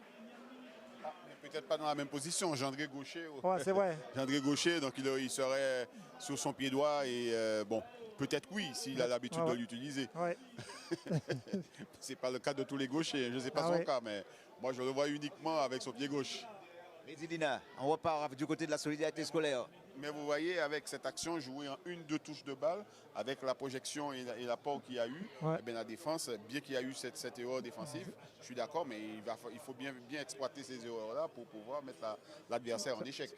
Peut-être pas dans la même position, Gendré gaucher. Ouais, c'est vrai. Gendré gaucher, donc il serait sur son pied droit et bon, peut-être oui, s'il a l'habitude de l'utiliser. Ouais. C'est pas le cas de tous les gauchers, je ne sais pas son cas, mais moi je le vois uniquement avec son pied gauche. Médina, on repart du côté de la Solidarité scolaire. Mais vous voyez, avec cette action jouée en 1-2 touches de balle, avec la projection et l'apport qu'il y a eu, eh bien, la défense, bien qu'il y a eu cette erreur défensive, je suis d'accord, mais il faut bien exploiter ces erreurs-là pour pouvoir mettre l'adversaire en échec.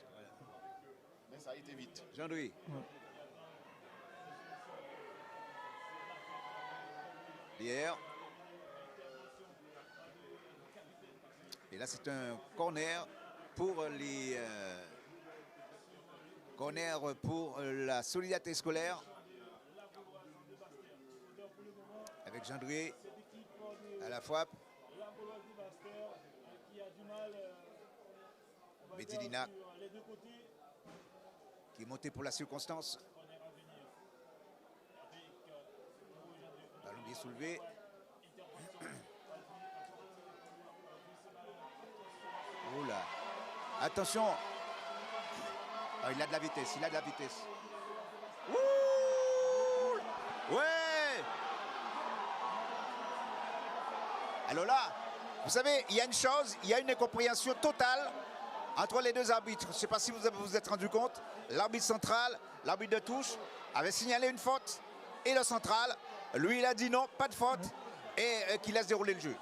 Mais ça a été vite. Jean-Louis. Hier. Et là, c'est un corner pour la Solidarité scolaire. Avec Gendré à la frappe. Medina qui est monté pour la circonstance. Ballon bien soulevé. Oh là. Attention. Oh, il a de la vitesse, Ouh, ouais. Alors là, Vous savez, il y a une chose, il y a une incompréhension totale entre les deux arbitres. Je ne sais pas si vous vous êtes rendu compte. L'arbitre central, l'arbitre de touche, avait signalé une faute. Et le central, lui, il a dit non, pas de faute. Et qu'il laisse dérouler le jeu.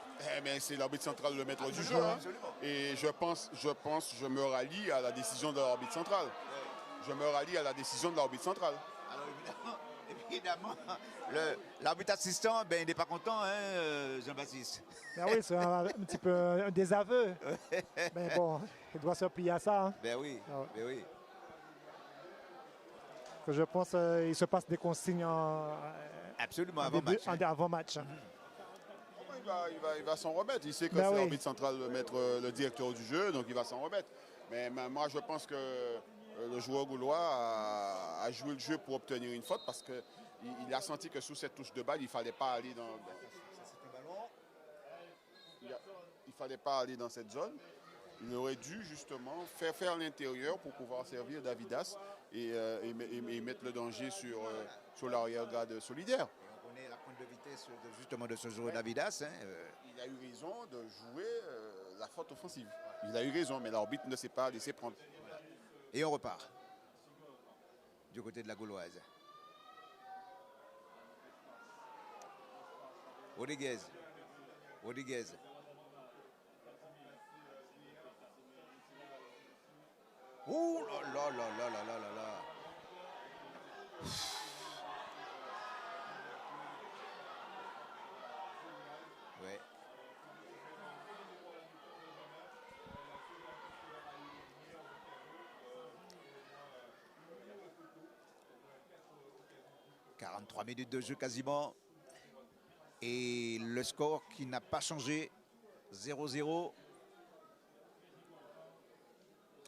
Mais c'est l'arbitre central le maître du jeu. Hein. Et je me rallie à la décision de l'arbitre central. Je me rallie à la décision de l'arbitre central. Alors évidemment l'arbitre assistant, ben, il n'est pas content, hein, Jean-Baptiste. Ben oui, c'est un petit peu un désaveu. Mais bon, il doit se plier à ça. Hein. Ben oui, Ah ouais. ben oui. Que je pense qu'il se passe des consignes Absolument, avant match. Avant match. Il va s'en remettre. Il sait que Ben c'est oui. l'arbitre central le directeur du jeu, donc il va s'en remettre. Mais moi, je pense que le joueur gaulois a joué le jeu pour obtenir une faute parce qu'il a senti que sous cette touche de balle, il ne fallait pas aller dans... Il fallait pas aller dans cette zone. Il aurait dû justement faire l'intérieur pour pouvoir servir Davidas et mettre le danger sur l'arrière-garde solidaire. On connaît la pointe de vitesse justement de ce joueur Davidas. Hein, Il a eu raison de jouer la faute offensive. Il a eu raison, mais l'arbitre ne s'est pas laissé prendre. Et on repart du côté de la Gauloise. Rodriguez. Oh là là là là là là là. Ouais. « 43 minutes de jeu quasiment. Et le score qui n'a pas changé. 0-0.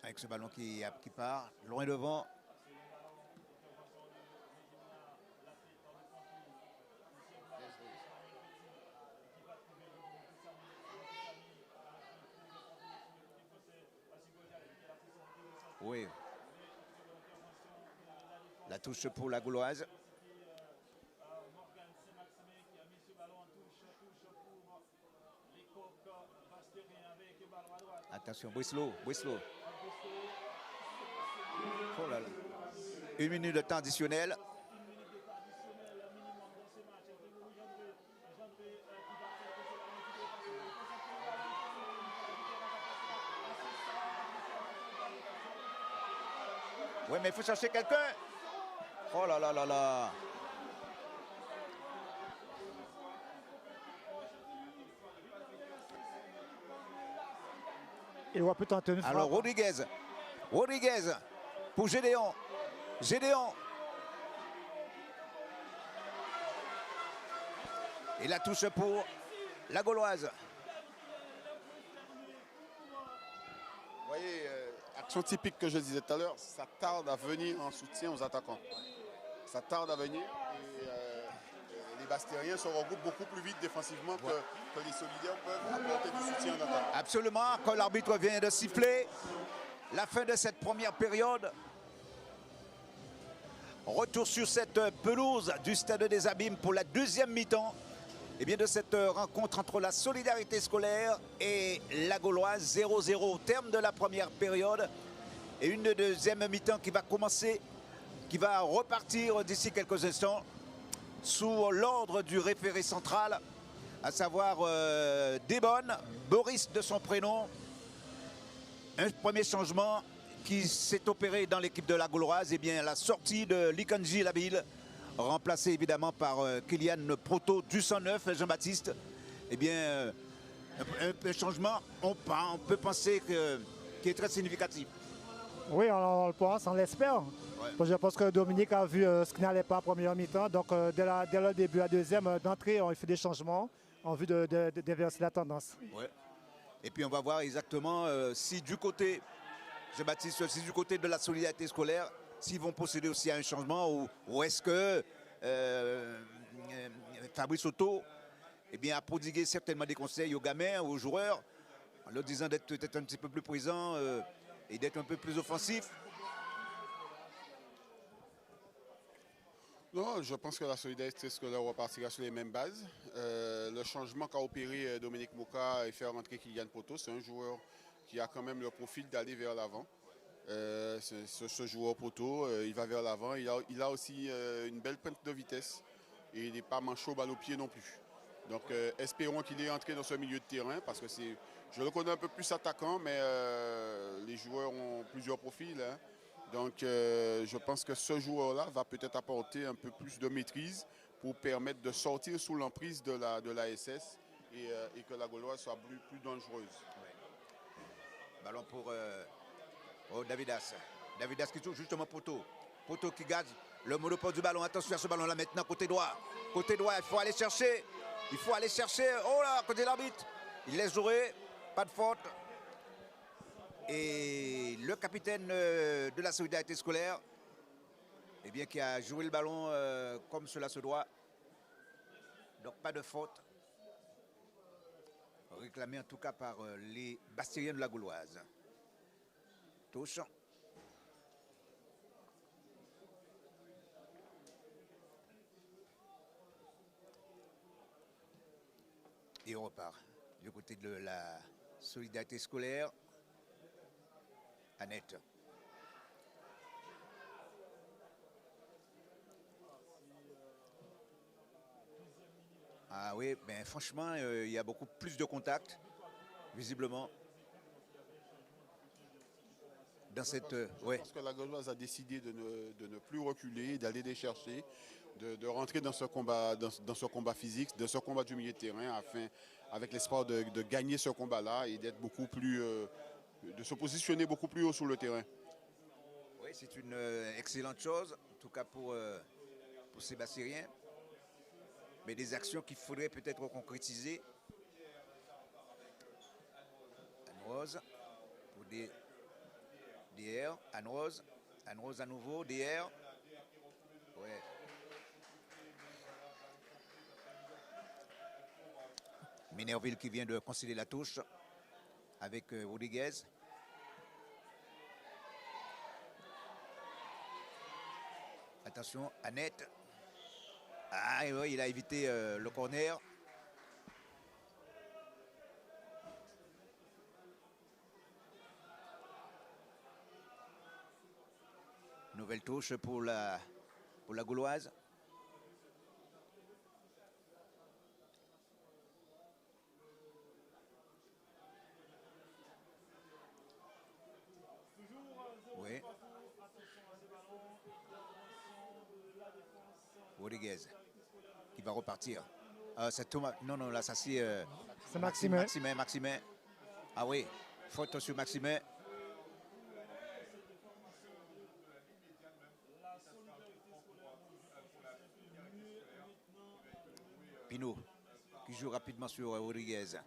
Avec ce ballon qui part loin devant. Oui. La touche pour la Gauloise. Attention, Breslau. Oh là là. 1 minute de temps additionnel. Oui, mais il faut chercher quelqu'un. Oh là là là là. Il va peut-être tenter une frappe. Alors Rodriguez pour Gédéon. Et la touche pour la Gauloise. Vous voyez, action typique que je disais tout à l'heure, ça tarde à venir en soutien aux attaquants. Ça tarde à venir et les Bastériens se regroupent beaucoup plus vite défensivement que les solidaires peuvent apporter du soutien en attaque. Absolument, quand l'arbitre vient de siffler la fin de cette première période. Retour sur cette pelouse du Stade des Abîmes pour la deuxième mi-temps. Et bien de cette rencontre entre la Solidarité Scolaire et la Gauloise, 0-0 au terme de la première période. Et une deuxième mi-temps qui va commencer, qui va repartir d'ici quelques instants sous l'ordre du référé central, à savoir Desbonnes, Boris de son prénom. Un premier changement qui s'est opéré dans l'équipe de la Gauloise, et bien la sortie de Likanji Labille, remplacé évidemment par Kylian Proto du 109, Jean-Baptiste. Eh bien, un changement, on peut penser qui est très significatif. Oui, on le pense, on l'espère. Ouais. Je pense que Dominique a vu ce qui n'allait pas en première mi-temps. Donc, dès le début, la deuxième, d'entrée, on fait des changements en vue de déverser la tendance. Ouais. Et puis, on va voir exactement si du côté, Jean-Baptiste, si du côté de la Solidarité Scolaire, s'ils vont procéder aussi à un changement ou est-ce que Fabrice Otto a prodigué certainement des conseils aux gamins, aux joueurs, en leur disant d'être peut-être un petit peu plus présent et d'être un peu plus offensif. Non, je pense que la solidarité scolaire repartira sur les mêmes bases. Le changement qu'a opéré Dominique Moka et faire rentrer Kylian Poto, c'est un joueur qui a quand même le profil d'aller vers l'avant. Ce joueur Poto, il va vers l'avant. Il a aussi une belle pointe de vitesse et il n'est pas manchot balle au pied non plus. Donc espérons qu'il est entré dans ce milieu de terrain parce que je le connais un peu plus attaquant, mais les joueurs ont plusieurs profils, hein. Donc je pense que ce joueur-là va peut-être apporter un peu plus de maîtrise pour permettre de sortir sous l'emprise de la SS et que la Gauloise soit plus dangereuse. Ouais. Ballon pour Davidas. Davidas qui touche justement Poto. Poto qui garde le monopole du ballon. Attention à ce ballon-là maintenant, côté droit. Côté droit, il faut aller chercher. Il faut aller chercher. Oh là, côté de l'arbitre. Il laisse jouer. Pas de faute. Et le capitaine de la solidarité scolaire, eh bien, qui a joué le ballon comme cela se doit. Donc pas de faute. Réclamé en tout cas par les Bastériens de la Gauloise. Touche. Et on repart du côté de la solidarité scolaire. Annette. Ah oui, ben franchement, il y a beaucoup plus de contacts, visiblement. Dans cette... Je pense que la Gauloise a décidé de ne plus reculer, d'aller les chercher, de rentrer dans ce combat physique, de ce combat du milieu de terrain, avec l'espoir de gagner ce combat-là et d'être beaucoup plus, de se positionner beaucoup plus haut sur le terrain. Oui, c'est une excellente chose, en tout cas pour ces Bastériens. Mais des actions qu'il faudrait peut-être concrétiser. Anne-Rose pour DR, Anne-Rose à nouveau, DR. Ouais. Minerville qui vient de concéder la touche avec Rodriguez. Attention, Annette. Ah oui, il a évité le corner. Nouvelle touche pour la Gauloise. Oui. Rodriguez qui va repartir. C'est Thomas. Non, non, là, ça c'est. C'est Maximin. Maximin. Ah oui, faute sur Maximin. Pinot qui joue rapidement sur Rodriguez.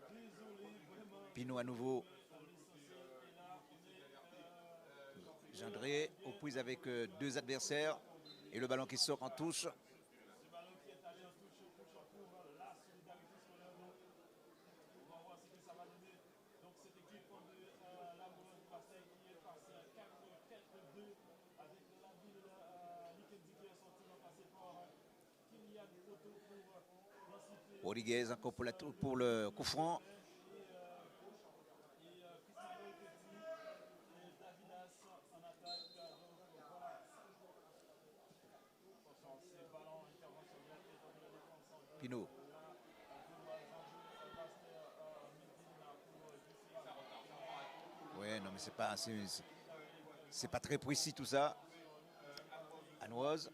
Pinot à nouveau. Gendré aux prises avec deux adversaires. Et le ballon qui sort en touche. Rodriguez encore pour le coup franc. Pinot. Ouais, non, mais c'est pas très précis tout ça. Anne-Rose.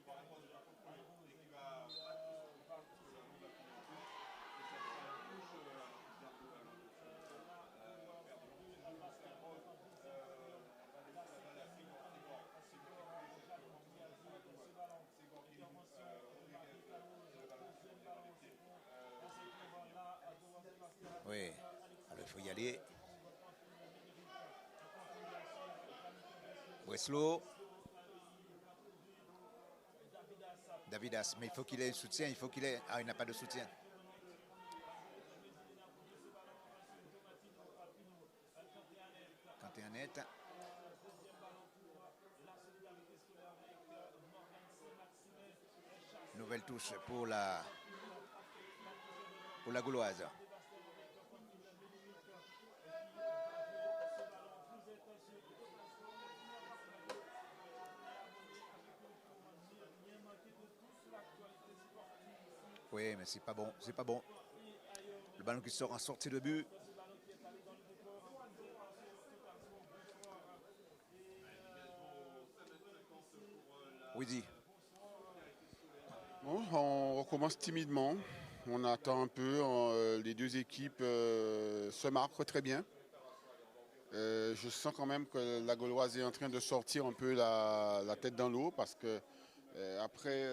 Oui, alors il faut y aller. Breslau. Davidas, mais il faut qu'il ait le soutien, il faut qu'il ait... Ah, il n'a pas de soutien. Quand tu es net. Nouvelle touche pour la Gauloise. Oui, mais c'est pas bon, c'est pas bon. Le ballon qui sort en sortie de but. Oui, dit. Bon, on recommence timidement. On attend un peu. Les deux équipes se marquent très bien. Je sens quand même que la Gauloise est en train de sortir un peu la tête dans l'eau parce que après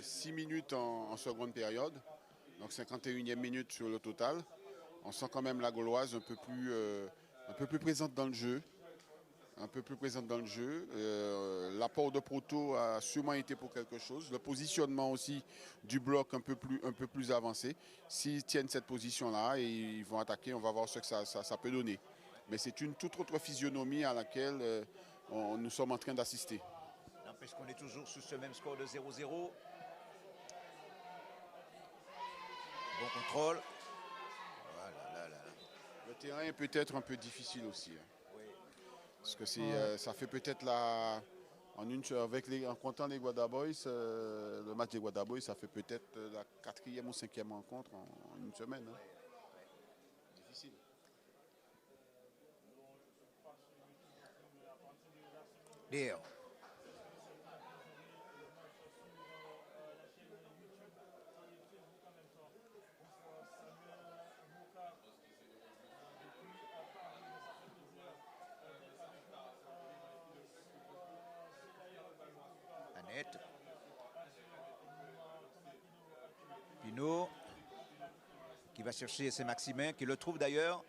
6 minutes en seconde période, donc 51e minute sur le total, on sent quand même la Gauloise un peu plus présente dans le jeu. Un peu plus présente dans le jeu. L'apport de Proto a sûrement été pour quelque chose. Le positionnement aussi du bloc un peu plus avancé. S'ils tiennent cette position-là et ils vont attaquer, on va voir ce que ça peut donner. Mais c'est une toute autre physionomie à laquelle nous sommes en train d'assister. N'empêche qu'on est toujours sur ce même score de 0-0. Bon contrôle. Voilà, là. Le terrain est peut-être un peu difficile aussi. Oui. Parce que ça fait peut-être en comptant les Guadaboys, le match des Guadaboys, ça fait peut-être la 4e ou 5e rencontre en une semaine. Hein. Difficile. Dire. Annette. Pinot. Qui va chercher, c'est Maximin, qui le trouve d'ailleurs.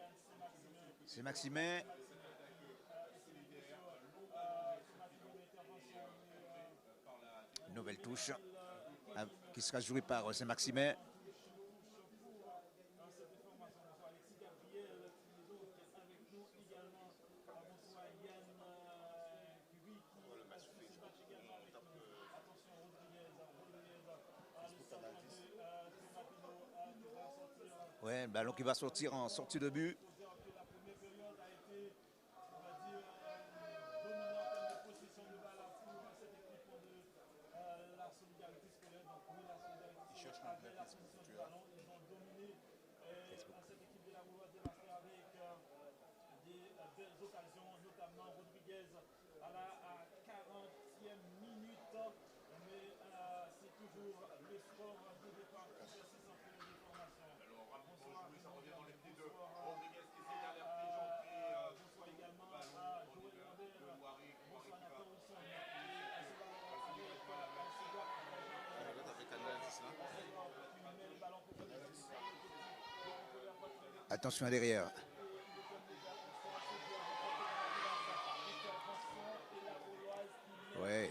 C'est Maximin. Nouvelle touche qui sera jouée par Saint-Maximin. Ouais, ballon qui va sortir en sortie de but. Attention à derrière. Ouais.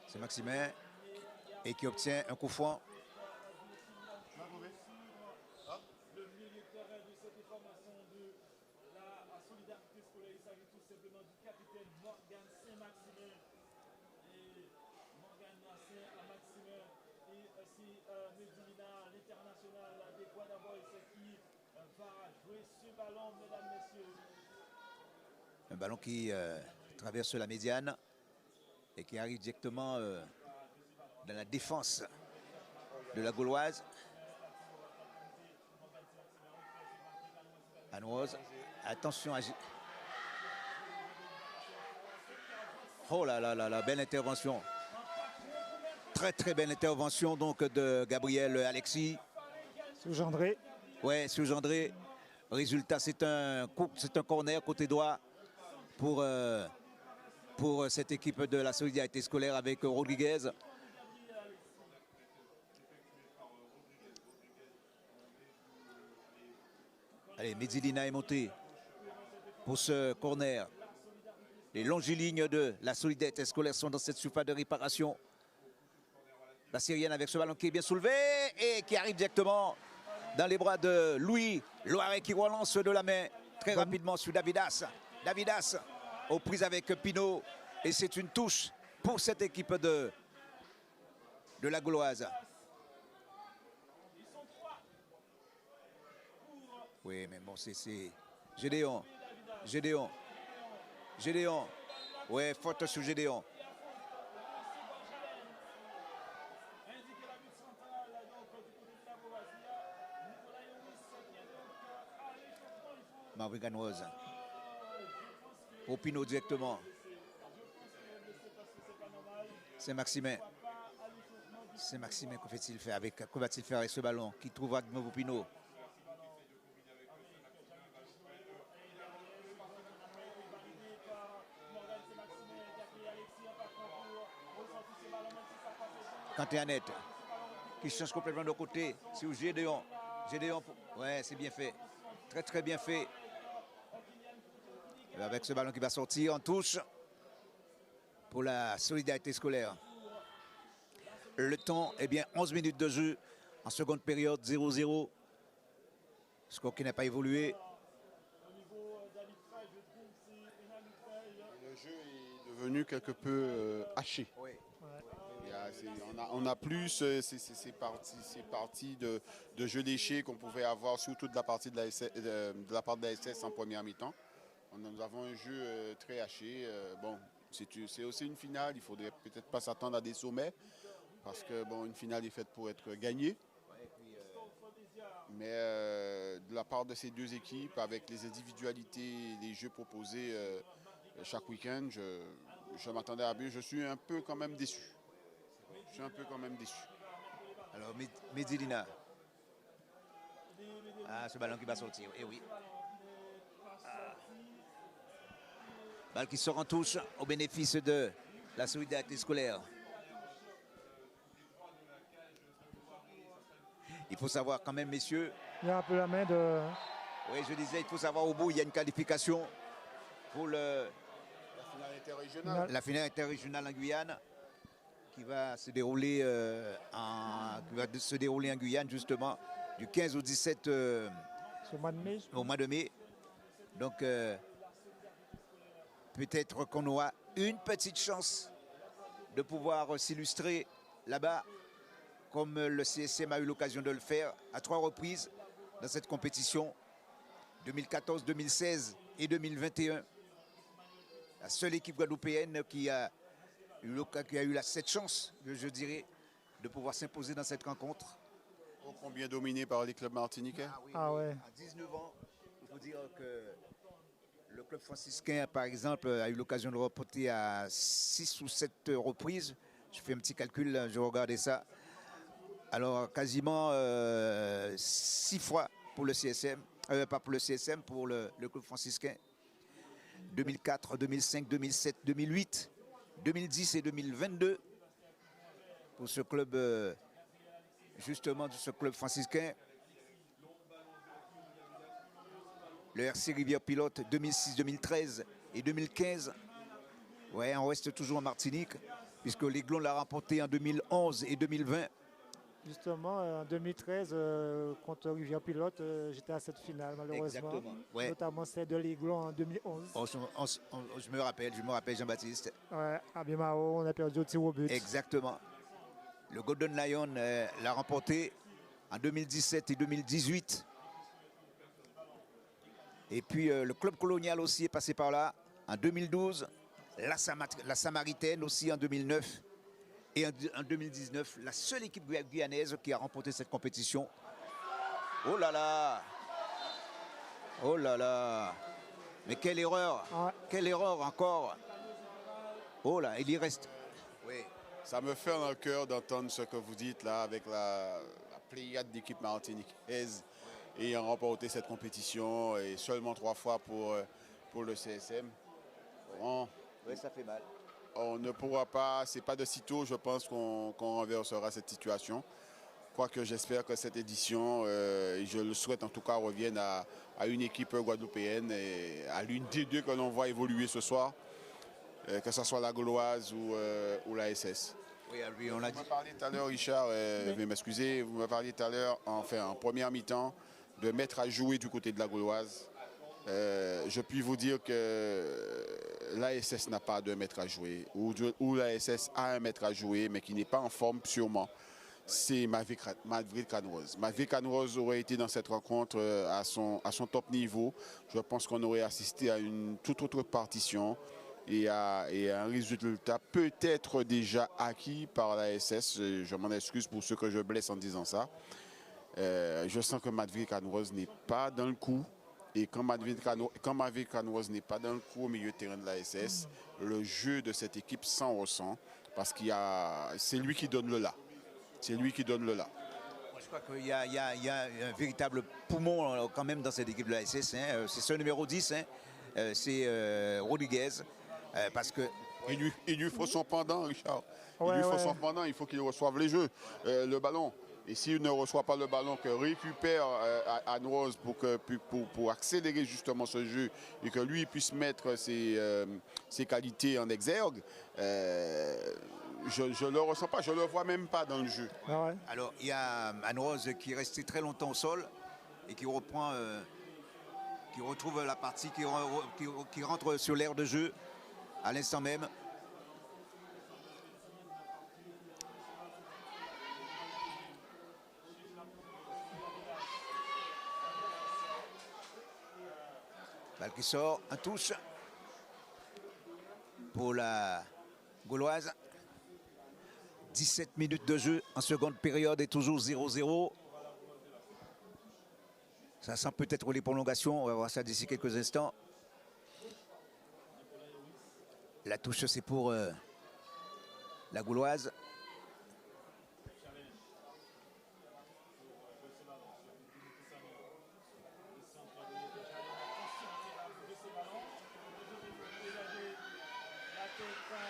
C'est Maximin et qui obtient un coup franc. Un ballon qui traverse la médiane et qui arrive directement dans la défense de la Gauloise. Anoise, attention à... Oh là, belle intervention. Très belle intervention donc de Gabriel Alexis. Sous-Gendré. Ouais, Sous-Gendré. Résultat, c'est un corner côté droit pour cette équipe de la solidarité scolaire avec Rodriguez. Allez, Medellina est monté pour ce corner. Les longilignes de la solidarité scolaire sont dans cette surface de réparation. La Syrienne avec ce ballon qui est bien soulevé et qui arrive directement dans les bras de Louis Loiret qui relance de la main très rapidement sur Davidas. Davidas aux prises avec Pinot. Et c'est une touche pour cette équipe de la Gauloise. Oui, mais bon, c'est Gédéon. Gédéon. Gédéon. Ouais, faute sur Gédéon. Marvin Ganoise. Pour Pinot directement. C'est Maximin. C'est Maximin, que va-t-il faire avec ce ballon qui trouvera de nouveau Pinot. Kanté Annette qui change complètement de côté sur Gédéon. Gédéon, ouais, c'est bien fait. Très très bien fait. Et avec ce ballon qui va sortir en touche pour la solidarité scolaire. Le temps, eh bien, 11 minutes de jeu en seconde période, 0-0. Score qui n'a pas évolué. Le jeu est devenu quelque peu haché. Oui. On a plus ces parties de jeu léché qu'on pouvait avoir, surtout de la part de la SS en première mi-temps. Nous avons un jeu très haché. Bon, c'est aussi une finale, il ne faudrait peut-être pas s'attendre à des sommets, parce que bon, une finale est faite pour être gagnée. Mais de la part de ces deux équipes, avec les individualités, les jeux proposés chaque week-end, je m'attendais à mieux. Je suis un peu quand même déçu. Alors, Medellina. Ah, ce ballon qui va sortir, eh oui. Balle qui sort en touche au bénéfice de la solidarité scolaire. Il faut savoir quand même, messieurs. Il y a un peu la main de... Oui, je disais, il faut savoir au bout, il y a une qualification pour la finale interrégionale en Guyane qui va se dérouler en Guyane justement du 15 au 17 au mois de mai. Donc peut-être qu'on aura une petite chance de pouvoir s'illustrer là-bas, comme le CSM a eu l'occasion de le faire à 3 reprises dans cette compétition, 2014, 2016 et 2021. La seule équipe guadeloupéenne qui a eu cette chance, je dirais, de pouvoir s'imposer dans cette rencontre. Oh, combien dominé par les clubs martiniquais. Ah ouais. À 19 ans, il faut dire que le club franciscain, par exemple, a eu l'occasion de remporter à 6 ou 7 reprises. Je fais un petit calcul, je regardais ça. Alors, quasiment 6 fois pour le CSM, pas pour le CSM, pour le club franciscain. 2004, 2005, 2007, 2008, 2010 et 2022 pour ce club, justement, de ce club franciscain. Le RC Rivière Pilote 2006, 2013 et 2015. Ouais, on reste toujours en Martinique, puisque l'Aiglon l'a remporté en 2011 et 2020. Justement, en 2013, contre Rivière Pilote, j'étais à cette finale, malheureusement. Exactement. Ouais. Notamment celle de l'Aiglon en 2011. Je me rappelle Jean-Baptiste. Ouais, à Bimao, on a perdu au tir au but. Exactement. Le Golden Lion l'a remporté en 2017 et 2018. Et puis le club colonial aussi est passé par là en 2012. La Samaritaine aussi en 2009. Et en 2019, la seule équipe guyanaise qui a remporté cette compétition. Oh là là! Oh là là! Mais quelle erreur! Ouais. Quelle erreur encore! Oh là, il y reste. Oui. Ça me fait dans le cœur d'entendre ce que vous dites là avec la pléiade d'équipes martiniquaises ayant remporté cette compétition et seulement 3 fois pour le CSM. Bon, Oui, ça fait mal. on ne pourra pas, c'est pas de sitôt, je pense qu'on renversera cette situation. Quoique j'espère que cette édition, je le souhaite en tout cas, revienne à une équipe guadeloupéenne et à l'une des deux que l'on voit évoluer ce soir, que ce soit la Gauloise ou la SS. Oui, lui, on l'a dit. Vous me parliez tout à l'heure, Richard, veuillez m'excuser, vous me parliez tout à l'heure, enfin en première mi-temps, de mettre à jouer du côté de la Gauloise je puis vous dire que l'ASS n'a pas de maître à jouer, ou l'ASS a un maître à jouer, mais qui n'est pas en forme sûrement. C'est Madrid Canrose. Madrid Canrose aurait été dans cette rencontre à son top niveau. Je pense qu'on aurait assisté à une toute autre partition et à un résultat peut-être déjà acquis par l'ASS. Je m'en excuse pour ceux que je blesse en disant ça. Je sens que Madrid Canrose n'est pas dans le coup. Et quand Madrid Canrose n'est pas dans le coup au milieu de terrain de l'ASS, le jeu de cette équipe s'en ressent parce c'est lui qui donne le là. C'est lui qui donne le là. Je crois qu'il y a un véritable poumon quand même dans cette équipe de la SS. Hein. C'est ce numéro 10, hein. C'est Rodriguez. Parce que... Il lui faut son pendant, Richard. Il lui faut son pendant, il faut qu'il reçoive les jeux, le ballon. Et s'il ne reçoit pas le ballon, que récupère Anne-Rose pour accélérer justement ce jeu et que lui puisse mettre ses qualités en exergue, je ne le ressens pas, je ne le vois même pas dans le jeu. Ah ouais. Alors, il y a Anne-Rose qui est resté très longtemps au sol et qui reprend, qui retrouve la partie, qui rentre sur l'aire de jeu à l'instant même. Balle qui sort, un touche pour la Gauloise. 17 minutes de jeu en seconde période et toujours 0-0. Ça sent peut-être les prolongations, on va voir ça d'ici quelques instants. La touche c'est pour la Gauloise.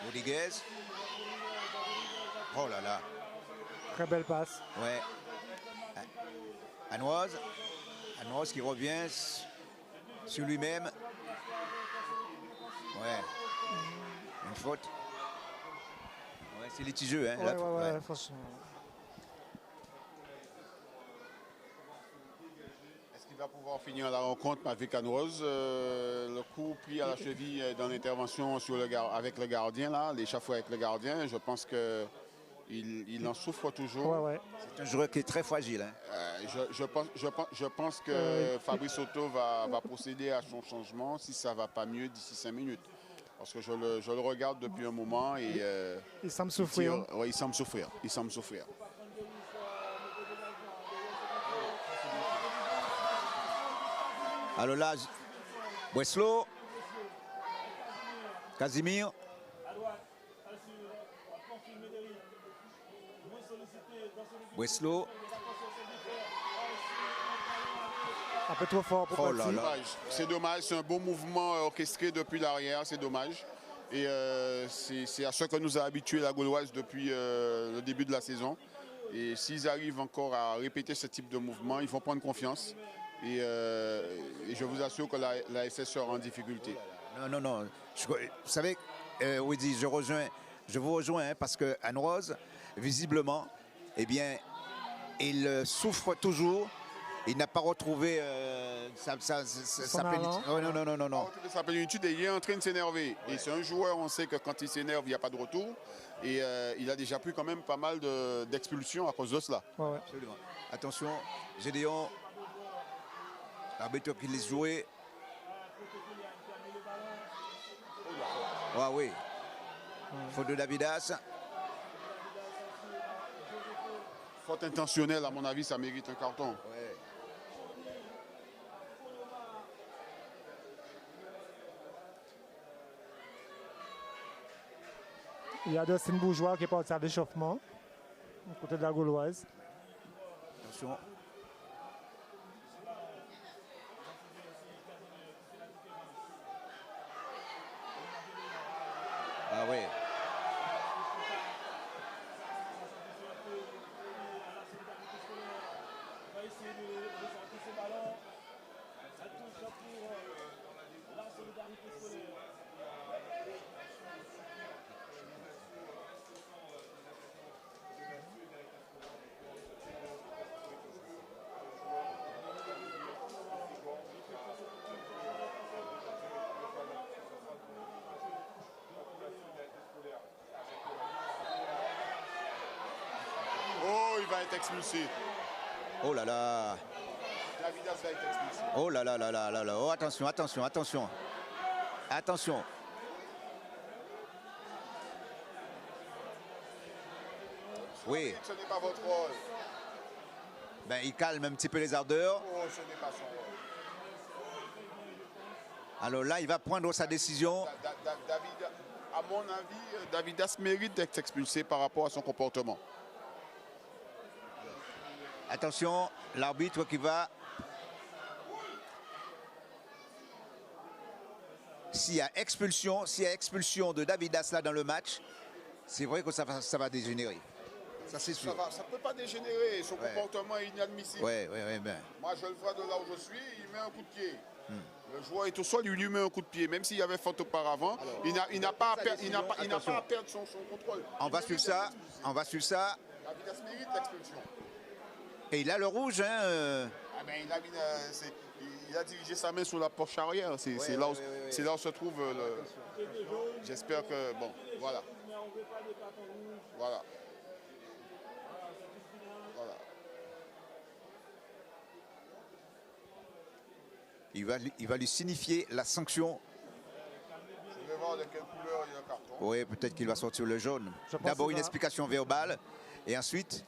Rodriguez. Oh là là. Très belle passe. Ouais. Anne-Rose qui revient sur lui-même. Ouais. Une faute. Ouais, c'est litigieux, hein. Ouais, franchement. Est-ce qu'il va pouvoir finir la rencontre avec Anne-Rose? Le coup pris à la cheville dans l'intervention avec le gardien, là, l'échafaud avec le gardien, je pense qu'il en souffre toujours. Ouais. C'est un joueur qui est très fragile. Hein. Je pense que Fabrice Otto va procéder à son changement si ça ne va pas mieux d'ici 5 minutes. Parce que je le regarde depuis un moment et... il semble souffrir. Oui, il semble souffrir. Alors là, Breslau, Casimir. Breslau. Un peu trop fort pour partir. C'est dommage, c'est un bon mouvement orchestré depuis l'arrière, c'est dommage. Et c'est à ce que nous a habitué la Gauloise depuis le début de la saison. Et s'ils arrivent encore à répéter ce type de mouvement, ils vont prendre confiance. Et je vous assure que la SS sera en difficulté. Non. Vous savez, Weddy, je vous rejoins hein, parce que Anne-Rose, visiblement, eh bien, il souffre toujours. Il n'a pas retrouvé sa plénitude. Oh, non. Sa plénitude et il est en train de s'énerver. Ouais. Et c'est un joueur, on sait que quand il s'énerve, il n'y a pas de retour. Et il a déjà pris quand même pas mal d'expulsions à cause de cela. Ouais. Absolument. Attention, Gédéon. L'arbitre qui laisse jouer. Ah oui. Faute de Davidas. Faute intentionnelle, à mon avis, ça mérite un carton. Ouais. Il y a Dustin Bourgeois qui est parti à l'échauffement, du côté de la Gauloise. Attention. Ah oui. être expulsé. Oh là là. Davidas va être expulsé. Oh là là là là là là. Oh, attention, attention, attention. Attention. Oui. Ce n'est pas votre rôle. Ben, il calme un petit peu les ardeurs. Oh, ce n'est pas son rôle. Alors là, il va prendre sa décision. David, à mon avis, Davidas mérite d'être expulsé par rapport à son comportement. Attention, l'arbitre qui va. S'il y a expulsion de Davidas là dans le match, c'est vrai que ça va dégénérer. Ça c'est sûr. Ça ne peut pas dégénérer. Son comportement est inadmissible. Oui, ben. Moi, je le vois de là où je suis, il met un coup de pied. Le joueur est au sol, il lui met un coup de pied. Même s'il y avait faute auparavant, il n'a pas à perdre son contrôle. On va suivre ça. Davidas mérite l'expulsion. Et il a le rouge. Hein. Ah ben, il a dirigé sa main sur la poche arrière. C'est là où se trouve le... J'espère que... Bon, voilà. Voilà. Il va lui signifier la sanction. Je vais voir de quelle couleur il y a le carton. Oui, peut-être qu'il va sortir le jaune. D'abord une explication verbale et ensuite,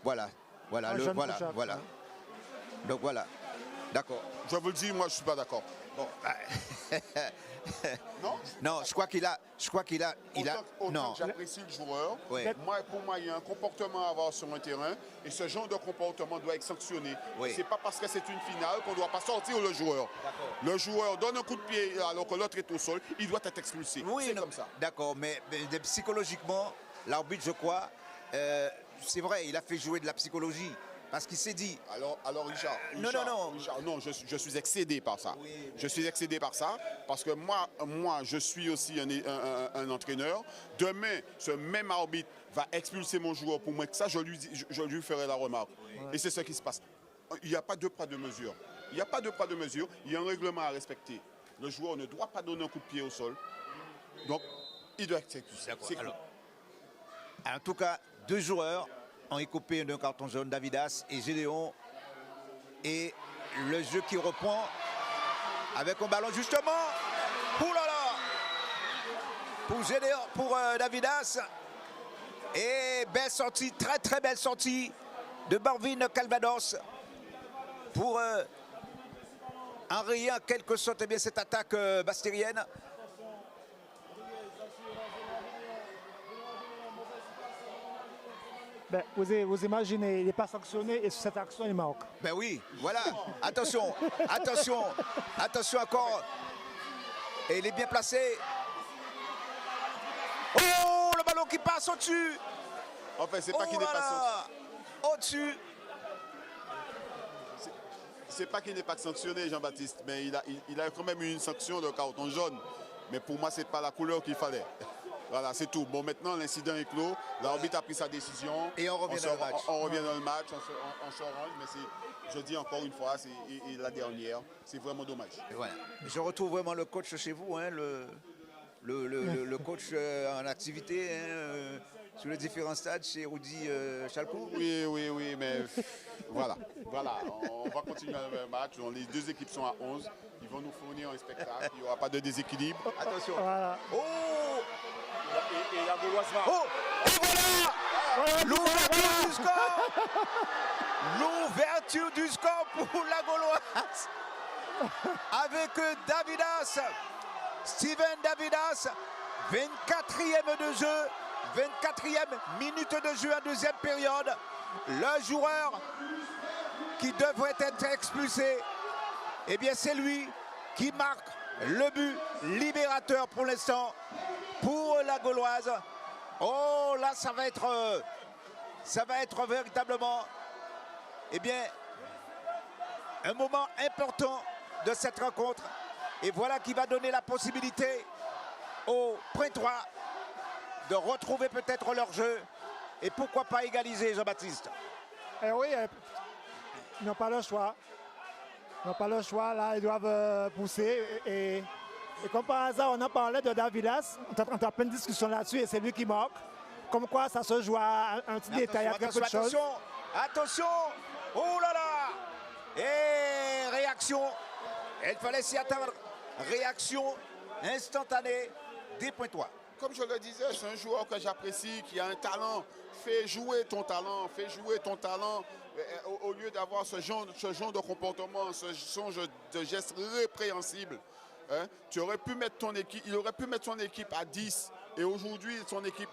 voilà. Voilà. Donc voilà. D'accord. Je vous le dis, moi je ne suis pas d'accord. Bon. Non, non, je crois qu'il a. Autant que j'apprécie le joueur, pour moi, il y a un comportement à avoir sur un terrain et ce genre de comportement doit être sanctionné. Oui. C'est pas parce que c'est une finale qu'on ne doit pas sortir le joueur. Le joueur donne un coup de pied alors que l'autre est au sol, il doit être expulsé. Oui, c'est comme ça. D'accord, mais psychologiquement, l'arbitre, je crois, c'est vrai, il a fait jouer de la psychologie. Parce qu'il s'est dit... Alors Richard, Richard, non, je suis excédé par ça. Oui. Je suis excédé par ça parce que moi je suis aussi un entraîneur. Demain, ce même arbitre va expulser mon joueur pour moi. Ça, je lui ferai la remarque. Oui. Et c'est ce qui se passe. Il n'y a pas de poids de mesure. Il y a un règlement à respecter. Le joueur ne doit pas donner un coup de pied au sol. Donc, il doit être expulsé. En tout cas, 2 joueurs ont écopé d'un carton jaune, Davidas et Gédéon. Et le jeu qui reprend avec un ballon justement. Ouh là là, pour Gédéon, pour Davidas. Et belle sortie, très très belle sortie de Barvin Calvados pour enrayer en quelque sorte cette attaque bastérienne. Ben, vous imaginez, il n'est pas sanctionné et sur cette action, il marque. Ben oui, voilà. Attention encore. Et il est bien placé. Oh, le ballon qui passe au-dessus. Enfin, c'est pas qu'il n'est pas sanctionné. Au-dessus. C'est pas qu'il n'est pas sanctionné, Jean-Baptiste, mais il a quand même eu une sanction de carton jaune. Mais pour moi, c'est pas la couleur qu'il fallait. Voilà, c'est tout. Bon, maintenant, l'incident est clos. L'arbitre a pris sa décision. Et on revient dans le match. On revient dans le match, on se range. Mais je dis encore une fois, c'est la dernière. C'est vraiment dommage. Voilà. Je retrouve vraiment le coach chez vous, hein, le coach en activité sur les différents stades chez Rudy Chalcourt. Oui, mais voilà. On va continuer le match. Les 2 équipes sont à 11. Ils vont nous fournir un spectacle. Il n'y aura pas de déséquilibre. Attention. Voilà. Oh! Et la Gauloise va. Oh! Et voilà! L'ouverture du score! L'ouverture du score pour la Gauloise! Avec Davidas, Steven Davidas, 24e de jeu, 24e minute de jeu en deuxième période. Le joueur qui devrait être expulsé, eh bien c'est lui qui marque le but libérateur pour l'instant pour la Gauloise. Oh là, ça va être véritablement, eh bien, un moment important de cette rencontre. Et voilà qui va donner la possibilité aux Pointois de retrouver peut-être leur jeu. Et pourquoi pas égaliser, Jean-Baptiste? Eh oui, ils n'ont pas le choix. Ils n'ont pas le choix, là, ils doivent pousser. Et comme par hasard, on a parlé de Davidas. On est en pleine discussion là-dessus et c'est lui qui marque. Comme quoi, ça se joue à un petit détail, à très peu de choses. Attention. Oh là là. Et réaction. Il fallait s'y attendre. Réaction instantanée des Pointois. Comme je le disais, c'est un joueur que j'apprécie, qui a un talent. Fais jouer ton talent, fais jouer ton talent au lieu d'avoir ce genre de comportement, ce genre de gestes répréhensibles. Hein? Il aurait pu mettre son équipe à 10 et aujourd'hui son équipe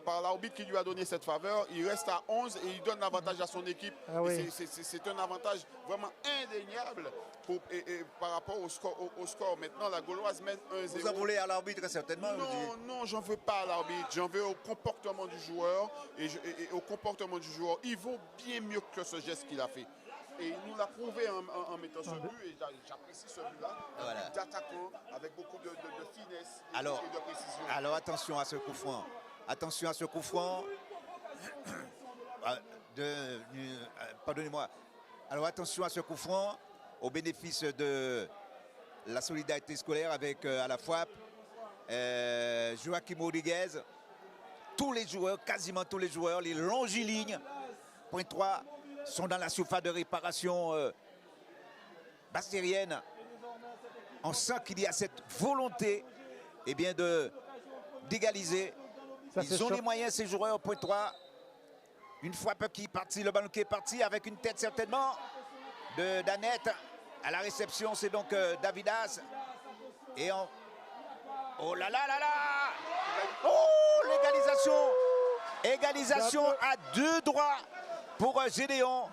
par l'arbitre qui lui a donné cette faveur, il reste à 11 et il donne l'avantage à son équipe. Ah oui. C'est un avantage vraiment indéniable par rapport au score. Maintenant, la Gauloise mène 1-0. Vous en voulez à l'arbitre certainement? Non, j'en veux pas à l'arbitre. J'en veux au comportement du joueur. Et au comportement du joueur, il vaut bien mieux que ce geste qu'il a fait. Et il nous l'a prouvé en mettant ce but. Et j'apprécie ce but-là. Voilà. Un but d'attaquant avec beaucoup de finesse et Alors, de précision. Alors attention à ce coup franc. Attention à ce coup franc. Pardonnez-moi. Alors attention à ce coup franc au bénéfice de la solidarité scolaire avec à la fois Joachim Rodriguez. Tous les joueurs, quasiment tous les joueurs, les longilignes, point 3, sont dans la surface de réparation bastérienne. On sent qu'il y a cette volonté d'égaliser. Ils ont les moyens, ces joueurs, point 3. Une fois qui est parti, le ballon qui est parti, avec une tête certainement de Danette. À la réception, c'est donc Davidas. Et oh là là là là! Oh, l'égalisation! Égalisation à 2 droits pour Gédéon.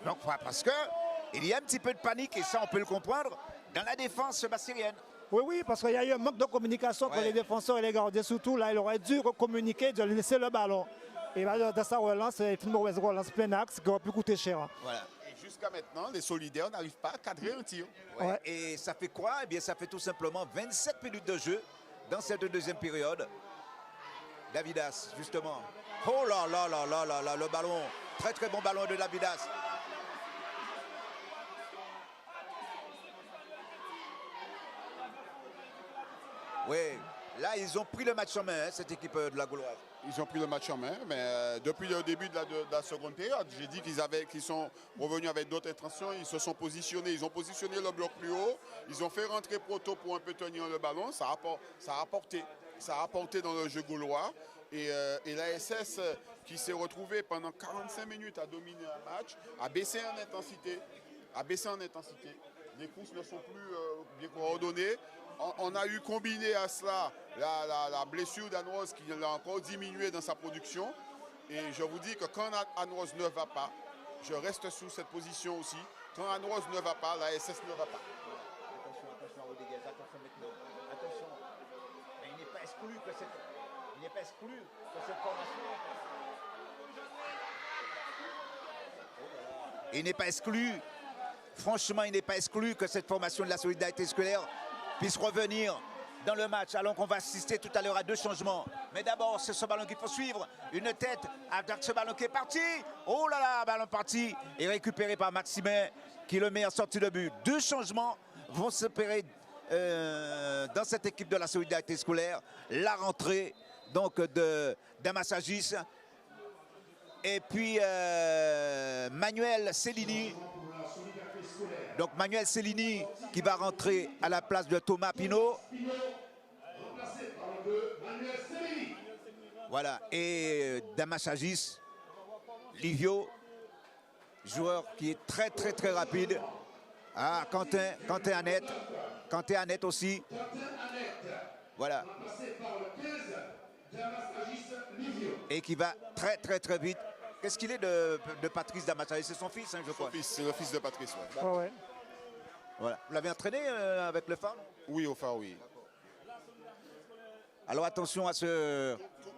Donc, parce qu'il y a un petit peu de panique, et ça, on peut le comprendre, dans la défense bastérienne. Oui, parce qu'il y a eu un manque de communication entre les défenseurs et les gardiens. Surtout, là, il aurait dû communiquer, de laisser le ballon. Et dans sa relance, il fait une mauvaise relance plein axe qui aurait pu coûter cher. Voilà. Et jusqu'à maintenant, les solidaires n'arrivent pas à cadrer un tir. Ouais. Et ça fait quoi? Eh bien, ça fait tout simplement 27 minutes de jeu dans cette deuxième période. Davidas, justement. Oh là là là là là là, le ballon. Très très bon ballon de Davidas. Oui, là, ils ont pris le match en main, hein, cette équipe de la Gauloise. Ils ont pris le match en main, mais depuis le début de la seconde période, j'ai dit qu'ils sont revenus avec d'autres intentions. Ils se sont positionnés, ils ont positionné le bloc plus haut. Ils ont fait rentrer Proto pour un peu tenir le ballon. Ça a apporté dans le jeu gaulois. Et la SS, qui s'est retrouvée pendant 45 minutes à dominer un match, a baissé en intensité. Les courses ne sont plus bien coordonnées. On a eu combiné à cela la blessure d'Anne-Rose qui l'a encore diminué dans sa production. Et je vous dis que quand Anne-Rose ne va pas, je reste sous cette position aussi. Quand Anne-Rose ne va pas, la SS ne va pas. Attention Rodriguez, attention maintenant. Attention. Mais il n'est pas exclu que cette formation. Il n'est pas exclu. Franchement, il n'est pas exclu que cette formation de la solidarité scolaire puisse revenir dans le match, alors qu'on va assister tout à l'heure à 2 changements. Mais d'abord, c'est ce ballon qu'il faut suivre. Une tête avec ce ballon qui est parti. Oh là là, ballon parti et récupéré par Maximin qui le met en sortie de but. 2 changements vont s'opérer dans cette équipe de la solidarité scolaire. La rentrée donc d'un massagiste. Et puis Manuel Cellini. Donc Manuel Cellini qui va rentrer à la place de Thomas Pinot. Voilà, et Damasagis, Livio, joueur qui est très très très rapide. Ah, Quentin Annette aussi. Voilà. Et qui va très très très vite. Qu'est-ce qu'il est de Patrice Damasagis? C'est son fils, hein, je crois. C'est le fils de Patrice, ouais. Ouais. Voilà. Vous l'avez entraîné avec le phare? Oui, au phare, oui. Alors attention à ce...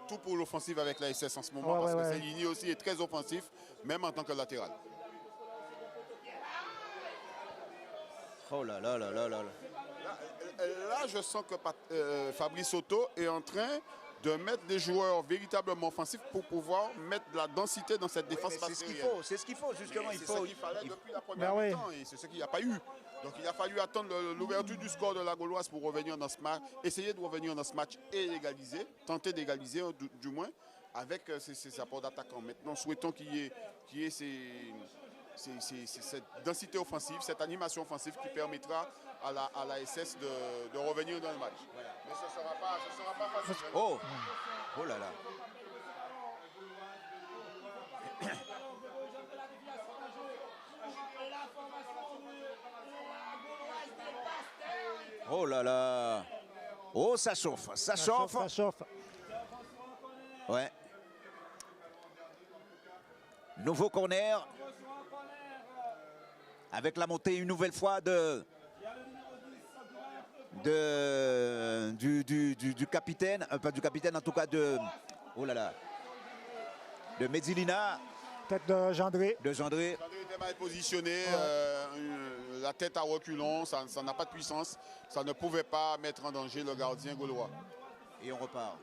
Tout pour l'offensive avec la SS en ce moment, parce que Cellini aussi est très offensif, même en tant que latéral. Oh là là là là là. Là, je sens que Fabrice Otto est en train de mettre des joueurs véritablement offensifs pour pouvoir mettre de la densité dans cette défense bastérienne. C'est ce qu'il faut, justement. C'est ce qu'il fallait depuis la première mi-temps, et c'est ce qu'il n'y a pas eu. Donc il a fallu attendre l'ouverture du score de la Gauloise pour revenir dans ce match, essayer de revenir dans ce match et égaliser, tenter d'égaliser du moins. avec ces apports d'attaquants. Maintenant, souhaitons qu'il y ait cette densité offensive, cette animation offensive qui permettra à la SS de revenir dans le match. Voilà. Mais ce ne sera pas facile. Oh, oh là là. Oh là là. Oh, ça chauffe, ça chauffe. Ça chauffe. Ouais. Nouveau corner. Avec la montée une nouvelle fois du capitaine, pas du capitaine, en tout cas oh là là, de Medellina. Tête de Gendré. Gendré était mal positionné, la tête à reculons, ça n'a pas de puissance, ça ne pouvait pas mettre en danger le gardien gaulois. Et on repart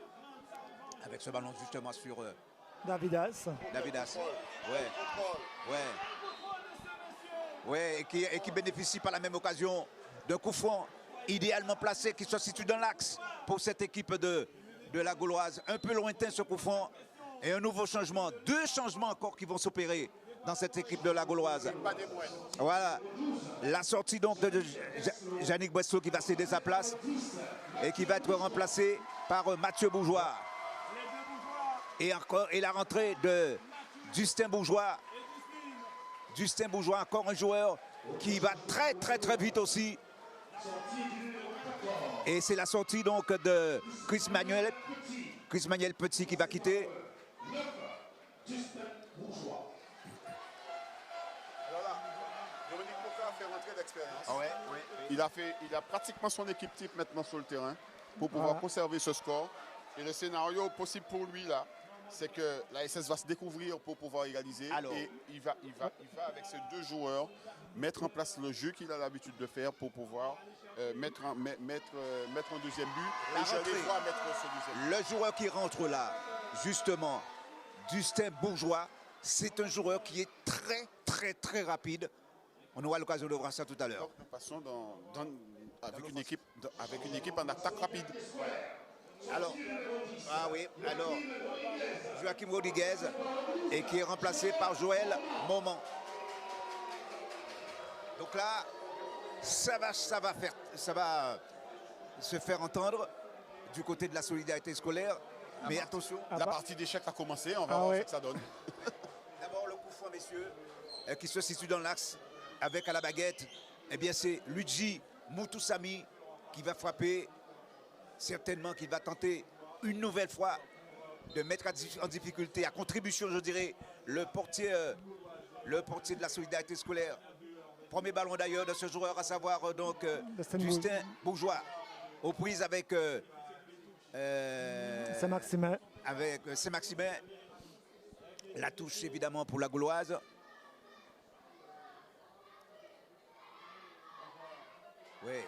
avec ce ballon justement sur Davidas. Davidas. Ouais. Ouais. Ouais, et qui bénéficie par la même occasion d'un coup franc idéalement placé qui se situe dans l'axe pour cette équipe de la Gauloise. Un peu lointain ce coup franc et un nouveau changement. 2 changements encore qui vont s'opérer dans cette équipe de la Gauloise. Voilà, la sortie donc de Yannick Bresseau qui va céder sa place et qui va être remplacé par Mathieu Bourgeois. Et la rentrée de Justin Bourgeois. Justin Bourgeois, encore un joueur qui va très vite aussi. Et c'est la sortie donc de Chris Manuel Petit qui va quitter. Alors là, Dominique Boca a fait rentrer d'expérience. Ah ouais, oui. Il a pratiquement son équipe type maintenant sur le terrain pour pouvoir conserver ce score. Et le scénario possible pour lui là, c'est que la SS va se découvrir pour pouvoir égaliser. Alors. Et il va avec ces 2 joueurs mettre en place le jeu qu'il a l'habitude de faire pour pouvoir mettre un deuxième but. La et je rentrée. les vois mettre ce deuxième but. Le joueur qui rentre là, justement, Justin Bourgeois, c'est un joueur qui est très rapide. On aura l'occasion de voir ça tout à l'heure. Donc nous passons avec une équipe en attaque rapide. Alors, Joachim Rodriguez et qui est remplacé par Joël Moment. Donc là, ça va se faire entendre du côté de la solidarité scolaire. Mais attention, La partie d'échecs a commencé, on va voir ce que ça donne. d'abord le coup franc, messieurs, qui se situe dans l'axe avec à la baguette. Eh bien, c'est Luigi Mutusami qui va frapper. Certainement qu'il va tenter une nouvelle fois de mettre en difficulté, à contribution, je dirais, le portier de la solidarité scolaire. Premier ballon d'ailleurs de ce joueur, à savoir donc Justin Bourgeois, aux prises avec Saint-Maximin. Avec Saint-Maximin. La touche évidemment pour la Gauloise. Oui.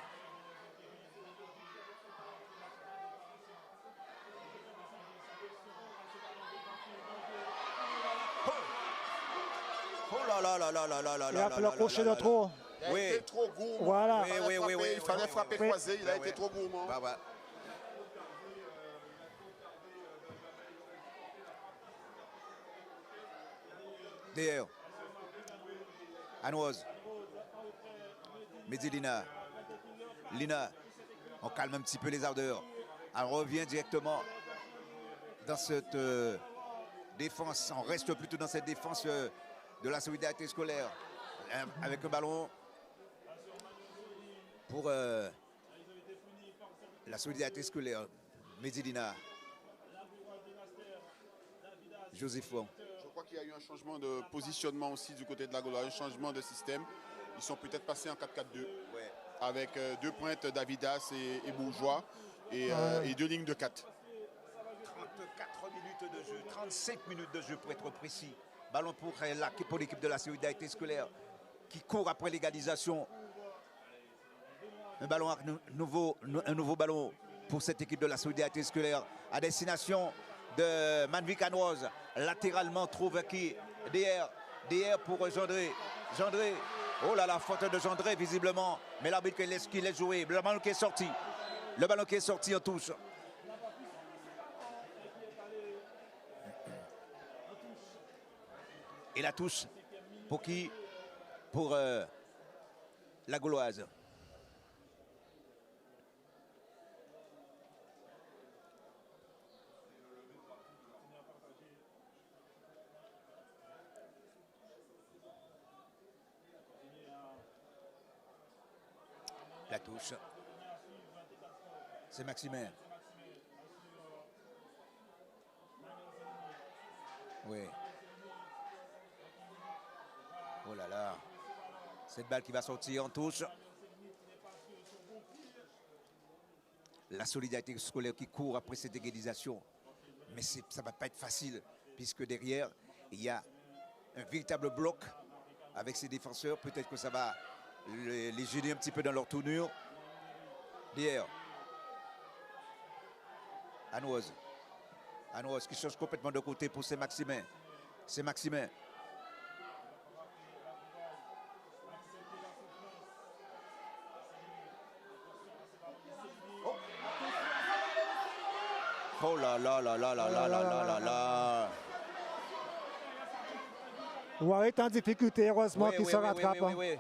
Oh là là là là là là là là. Il a fait le crochet de trop. Il a été trop gourmand. Voilà. Il fallait frapper croisé, il a été trop gourmand. Bah. D'ailleurs, Anoise, Medellina, Lina, on calme un petit peu les ardeurs. Elle revient directement dans cette défense. On reste plutôt dans cette défense de la solidarité scolaire. Avec un ballon pour la solidarité scolaire. Medellina. Joseph Fon. Je crois qu'il y a eu un changement de positionnement aussi du côté de la Gauloise, un changement de système. Ils sont peut-être passés en 4-4-2 avec 2 pointes Davidas et Bourgeois et 2 lignes de 4. 34 minutes de jeu, 35 minutes de jeu pour être précis. Ballon pour l'équipe de la solidarité scolaire qui court après l'égalisation. Un nouveau ballon pour cette équipe de la solidarité scolaire à destination de Manvik Anoise. Latéralement trouve qui DR pour Gendré. Gendré. Oh là là, faute de Gendré visiblement. Mais l'arbitre qui laisse jouer. Le ballon qui est sorti. Le ballon qui est sorti en touche. Et la touche, pour qui? Pour la Gauloise. La touche. C'est Maximin. Oui. Oh là là. Cette balle qui va sortir en touche. La solidarité scolaire qui court après cette égalisation. Mais ça ne va pas être facile, puisque derrière, il y a un véritable bloc avec ses défenseurs. Peut-être que ça va les gêner un petit peu dans leur tournure. Derrière. Anoise. Anoise qui change complètement de côté pour Saint-Maximin. C'est Maximin. Oh là là là là là là là là là là. Ouare est en difficulté, heureusement qu'il se rattrape. Oui.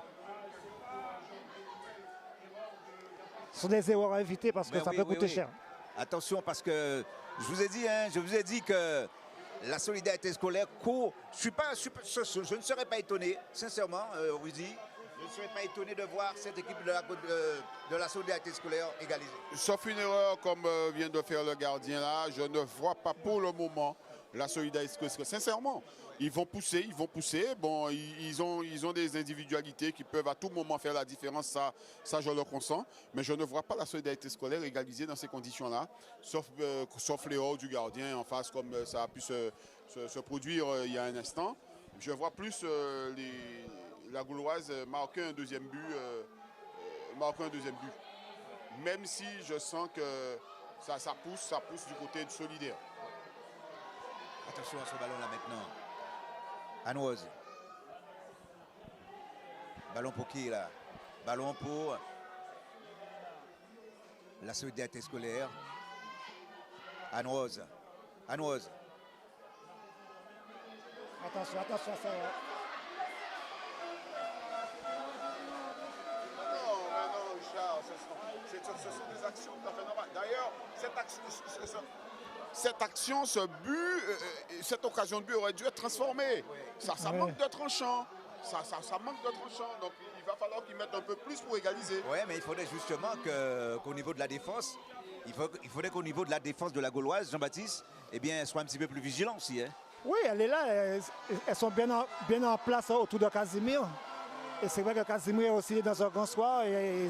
Ce sont des erreurs à éviter parce que ça peut coûter cher. Attention parce que je vous ai dit que la solidarité scolaire court. Je ne serais pas étonné, sincèrement, on vous dit. Je ne serais pas étonné de voir cette équipe de la solidarité scolaire égalisée. Sauf une erreur comme vient de faire le gardien là, je ne vois pas pour le moment la solidarité scolaire. Sincèrement, ils vont pousser. Bon, ils ont des individualités qui peuvent à tout moment faire la différence, ça je le consens. Mais je ne vois pas la solidarité scolaire égalisée dans ces conditions-là, sauf l'erreur du gardien en face comme ça a pu se produire il y a un instant. Je vois plus la Gauloise marquer un deuxième but. Même si je sens que ça pousse du côté de solidaire. Attention à ce ballon-là maintenant. Anoise. Ballon pour qui là? Ballon pour la solidarité scolaire. Anoise. Attention, ça va. Non, Charles, ce sont des actions tout à fait normales. D'ailleurs, cette action, ce but, cette occasion de but aurait dû être transformée. Ça manque de tranchant. Ça manque de tranchant. Donc il va falloir qu'ils mettent un peu plus pour égaliser. Oui, mais il faudrait justement qu'au niveau de la défense, il faudrait qu'au niveau de la défense de la Gauloise, Jean-Baptiste, eh bien, soit un petit peu plus vigilant aussi. Hein. Oui, elle est là. Elles sont bien en place autour de Casimir. Et c'est vrai que Casimir aussi est dans un grand soir. Et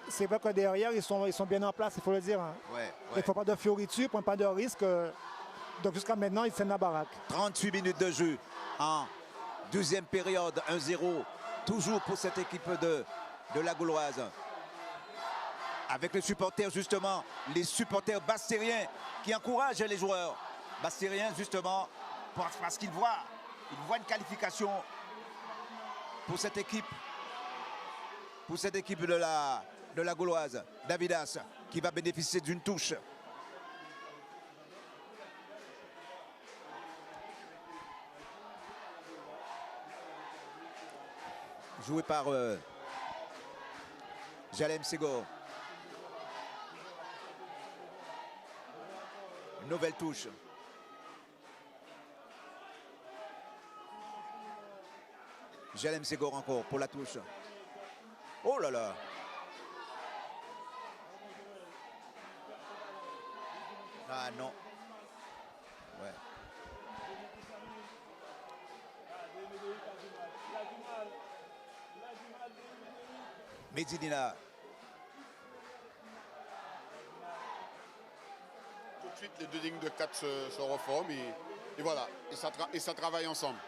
c'est vrai que derrière, ils sont bien en place, il faut le dire. Il ne faut pas de fioritures, ne prendre pas de risques. Donc jusqu'à maintenant, ils tiennent la baraque. 38 minutes de jeu en deuxième période, 1-0. Toujours pour cette équipe de la Gauloise. Avec les supporters, justement, les supporters bastériens qui encouragent les joueurs. Bastériens, justement, parce qu'ils voient une qualification pour cette équipe de la Gauloise. Davidas qui va bénéficier d'une touche. Joué par Jalem Segor. Nouvelle touche. Jalem Segor encore pour la touche. Oh là là. Ah non. Ouais. Medina. Tout de suite, les deux lignes de 4 se reforment et voilà. Et ça travaille ensemble.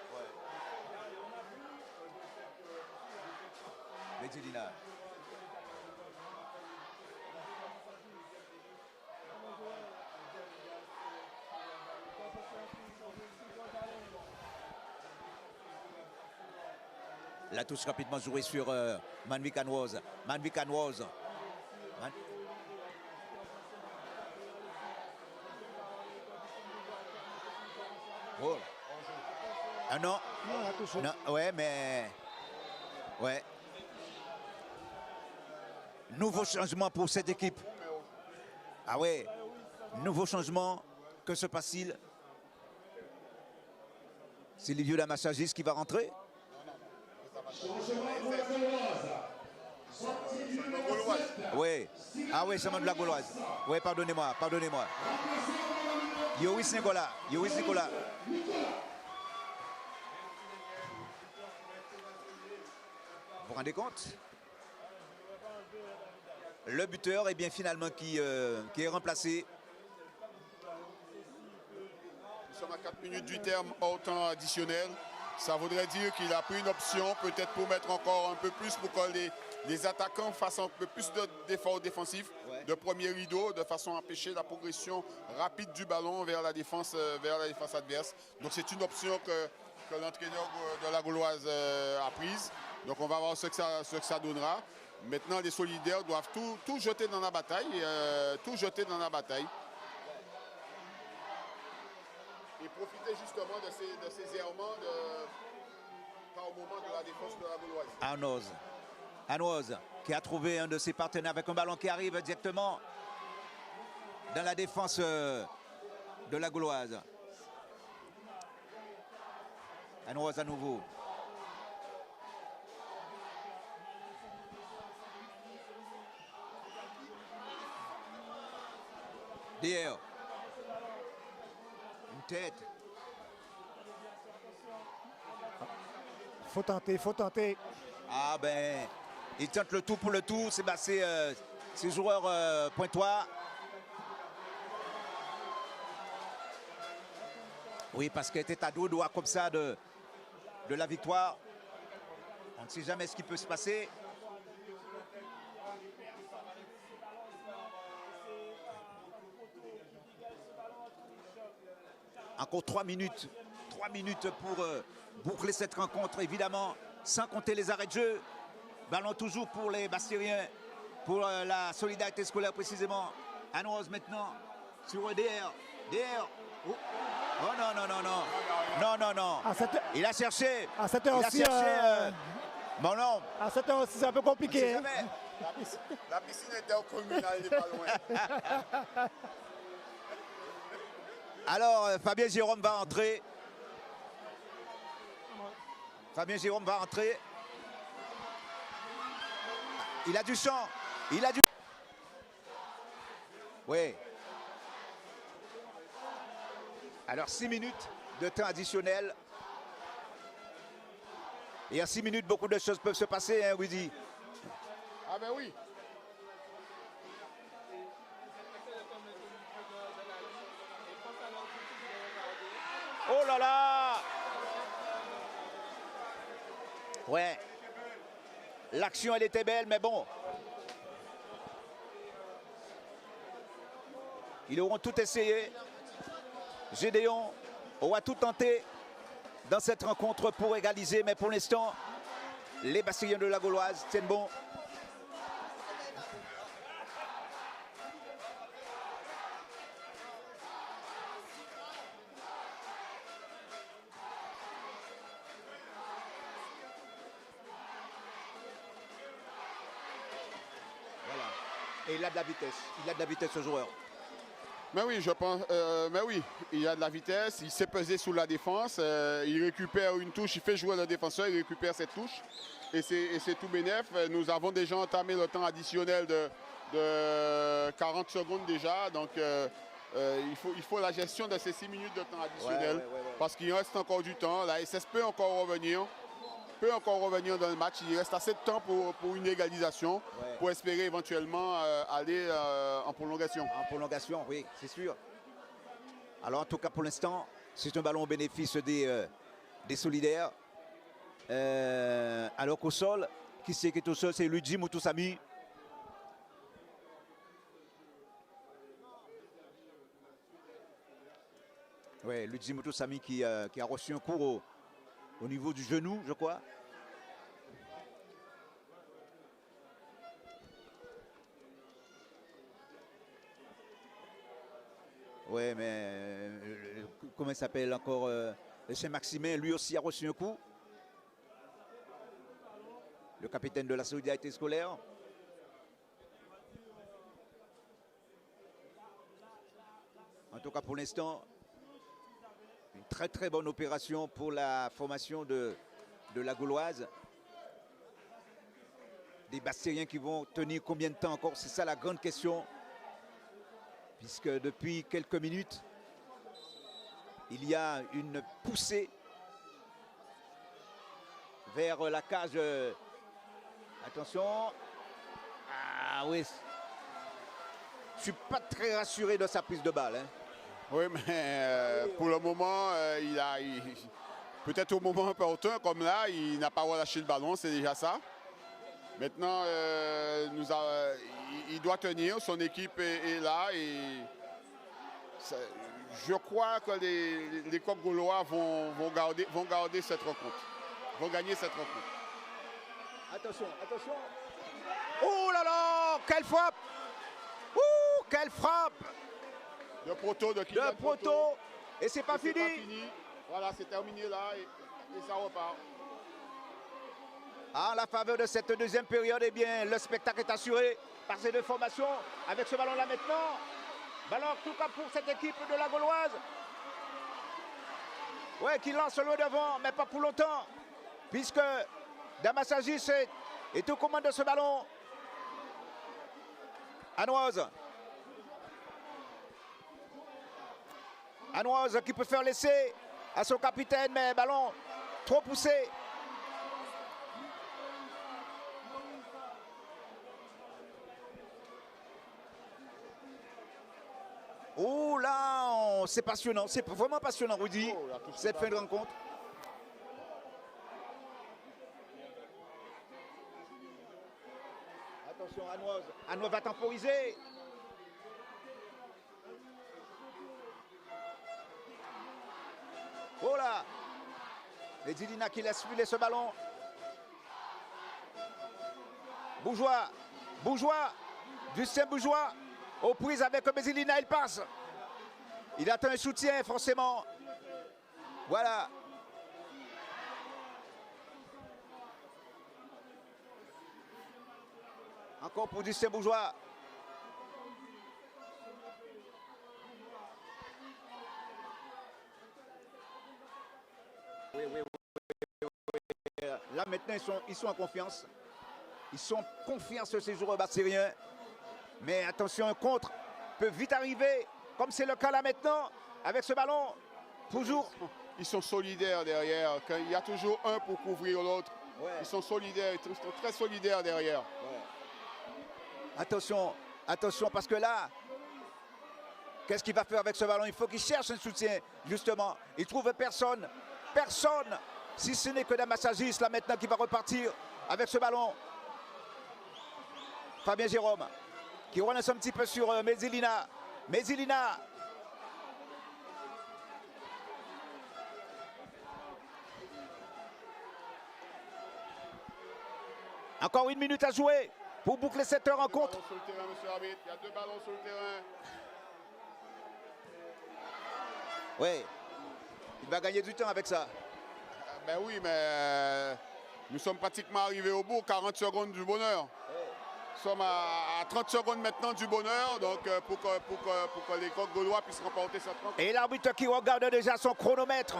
Medina. La touche rapidement jouée sur Manvik Anoise. Oh. Ah non. Non, on a touché. Non, ouais, mais... Ouais. Nouveau changement pour cette équipe. Ah ouais. Nouveau changement. Que se passe-t-il? C'est Livio Lamassagis qui va rentrer. Oui. Ah oui, c'est de la Gauloise. Oui, pardonnez-moi, pardonnez-moi. Yoris Nicolas. Yoris Nicolas. Vous vous rendez compte? Le buteur est bien finalement qui est remplacé. Nous sommes à 4 minutes du terme hors temps additionnel. Ça voudrait dire qu'il a pris une option peut-être pour mettre encore un peu plus pour que les attaquants fassent un peu plus d'efforts défensifs, de premier rideau, de façon à empêcher la progression rapide du ballon vers la défense adverse. Donc c'est une option que l'entraîneur de la Gauloise a prise. Donc on va voir ce que ça donnera. Maintenant les solidaires doivent tout jeter dans la bataille. Et profiter justement de ces errements par moment de la défense de la Gauloise. Arnoz qui a trouvé un de ses partenaires avec un ballon qui arrive directement dans la défense de la Gauloise. Arnoz à nouveau. Derrière. Une tête. Faut tenter, faut tenter. Ah ben, il tente le tout pour le tout. C'est joueurs pointois. Oui, parce qu'il était à deux doigts comme ça de la victoire. On ne sait jamais ce qui peut se passer. Encore 3 minutes. 3 minutes pour boucler cette rencontre, évidemment, sans compter les arrêts de jeu. Ballon toujours pour les Bastériens, pour la solidarité scolaire précisément. Anne-Rose maintenant sur DR. DR. Oh. Oh non, non, non, non. Non, non, non. Il a cherché. À cette heure aussi. Bon, non. À cette heure aussi, c'est un peu compliqué. Hein. La piscine était au communal, il n'est pas loin. Alors, Fabien Jérôme va entrer. Fabien Jérôme va entrer. Il a du champ. Il a du... Oui. Alors, 6 minutes de temps additionnel. Et en 6 minutes, beaucoup de choses peuvent se passer, hein, Rudy? Ah ben oui. Oh là là! Ouais. L'action, elle était belle, mais bon. Ils auront tout essayé. Gédéon aura tout tenté dans cette rencontre pour égaliser, mais pour l'instant, les Bastériens de la Gauloise tiennent bon. Voilà. Et il a de la vitesse. Il a de la vitesse, ce joueur. Mais oui, je pense. Mais oui, il a de la vitesse, il sait peser sous la défense, il récupère une touche, il fait jouer le défenseur, il récupère cette touche. Et c'est tout bénef. Nous avons déjà entamé le temps additionnel de 40 secondes déjà. Donc il faut la gestion de ces 6 minutes de temps additionnel. Parce qu'il reste encore du temps. La SS peut encore revenir. Dans le match. Il reste assez de temps pour une égalisation, pour espérer éventuellement aller en prolongation. En prolongation, oui, c'est sûr. Alors en tout cas pour l'instant, c'est un ballon au bénéfice des solidaires. Alors qu'au sol, qui c'est qui est au sol? C'est Luigi Mutusami. Oui, Luigi Mutusami qui a reçu un coup au niveau du genou, je crois. Oui, mais comment il s'appelle encore Et Saint-Maximin, lui aussi, a reçu un coup. Le capitaine de la solidarité scolaire. En tout cas, pour l'instant, une très très bonne opération pour la formation de la Gauloise. Des Bastériens qui vont tenir combien de temps encore? C'est ça la grande question. Puisque depuis quelques minutes, il y a une poussée vers la cage. Attention. Ah oui. Je ne suis pas très rassuré de sa prise de balle. Hein. Oui, mais pour le moment, peut-être au moment opportun, comme là, il n'a pas relâché le ballon, c'est déjà ça. Maintenant, il doit tenir, son équipe est là et je crois que les Coqs gaulois vont garder cette rencontre, vont gagner cette rencontre. Attention, attention. Oh là là, quelle frappe! Ouh, quelle frappe! Le proto de Kylian. Le proto, et c'est pas fini. Voilà, c'est terminé là et ça repart. À la faveur de cette deuxième période, eh bien, le spectacle est assuré par ces deux formations. Avec ce ballon-là maintenant. Ballon en tout cas pour cette équipe de la Gauloise. Ouais, qui lance loin devant, mais pas pour longtemps. Puisque Damassagis est aux commandes de ce ballon. Anoise. Anoise qui peut faire l'essai à son capitaine, mais ballon trop poussé. Oh là, c'est passionnant, c'est vraiment passionnant, Rudy, cette fin de rencontre. Attention, Anoise. Anoise va temporiser. Oh là, Medilina qui laisse filer ce ballon. Bourgeois, Justin Bourgeois, aux prises avec Medilina, il passe. Il attend un soutien forcément. Voilà. Encore pour Justin Bourgeois. Oui. Là maintenant ils sont en confiance. Ils sont en confiance ces joueurs bastériens. Mais attention, un contre peut vite arriver, comme c'est le cas là maintenant, avec ce ballon. Toujours. Ils sont solidaires derrière. Quand il y a toujours un pour couvrir l'autre. Ouais. Ils sont solidaires, ils sont très solidaires derrière. Ouais. Attention, parce que là, qu'est-ce qu'il va faire avec ce ballon? Il faut qu'il cherche un soutien, justement. Il trouve personne, si ce n'est que Damassagis, là maintenant, qui va repartir avec ce ballon. Fabien Jérôme, qui relance un petit peu sur Medilina. Encore une minute à jouer pour boucler cette rencontre. Sur le terrain, monsieur l'arbitre. Il y a 2 ballons sur le terrain. Oui, il va gagner du temps avec ça. Ben oui, mais nous sommes pratiquement arrivés au bout, 40 secondes du bonheur. Nous sommes à 30 secondes maintenant du bonheur, donc pour que les Coqs gaulois puissent remporter cette rencontre. Et l'arbitre qui regarde déjà son chronomètre.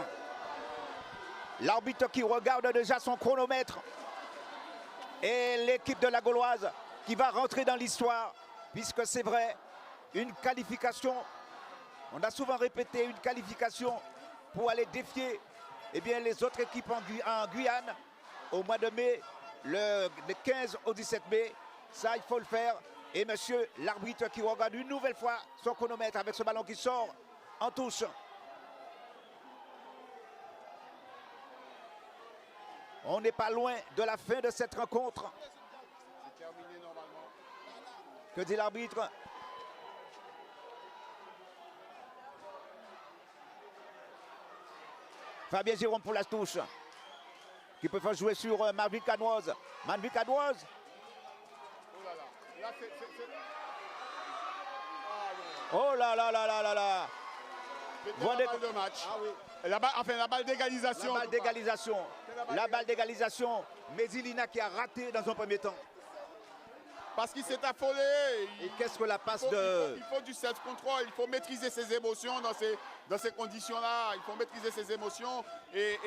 Et l'équipe de la Gauloise qui va rentrer dans l'histoire, puisque c'est vrai, une qualification, on a souvent répété, une qualification pour aller défier les autres équipes en Guyane au mois de mai, le 15 au 17 mai. Ça, il faut le faire. Et monsieur l'arbitre qui regarde une nouvelle fois son chronomètre avec ce ballon qui sort en touche. On n'est pas loin de la fin de cette rencontre. C'est terminé normalement. Que dit l'arbitre? Fabien Jérôme pour la touche. Qui peut faire jouer sur Marvin Canoise. Là, oh là là là là là là. Vont la balle de match. Ah oui. La balle d'égalisation. La balle d'égalisation. Mézilina qui a raté dans un premier temps. Parce qu'il s'est affolé. Et qu'est-ce que la passe il faut du self-control, il faut maîtriser ses émotions dans ces conditions-là. Il faut maîtriser ses émotions et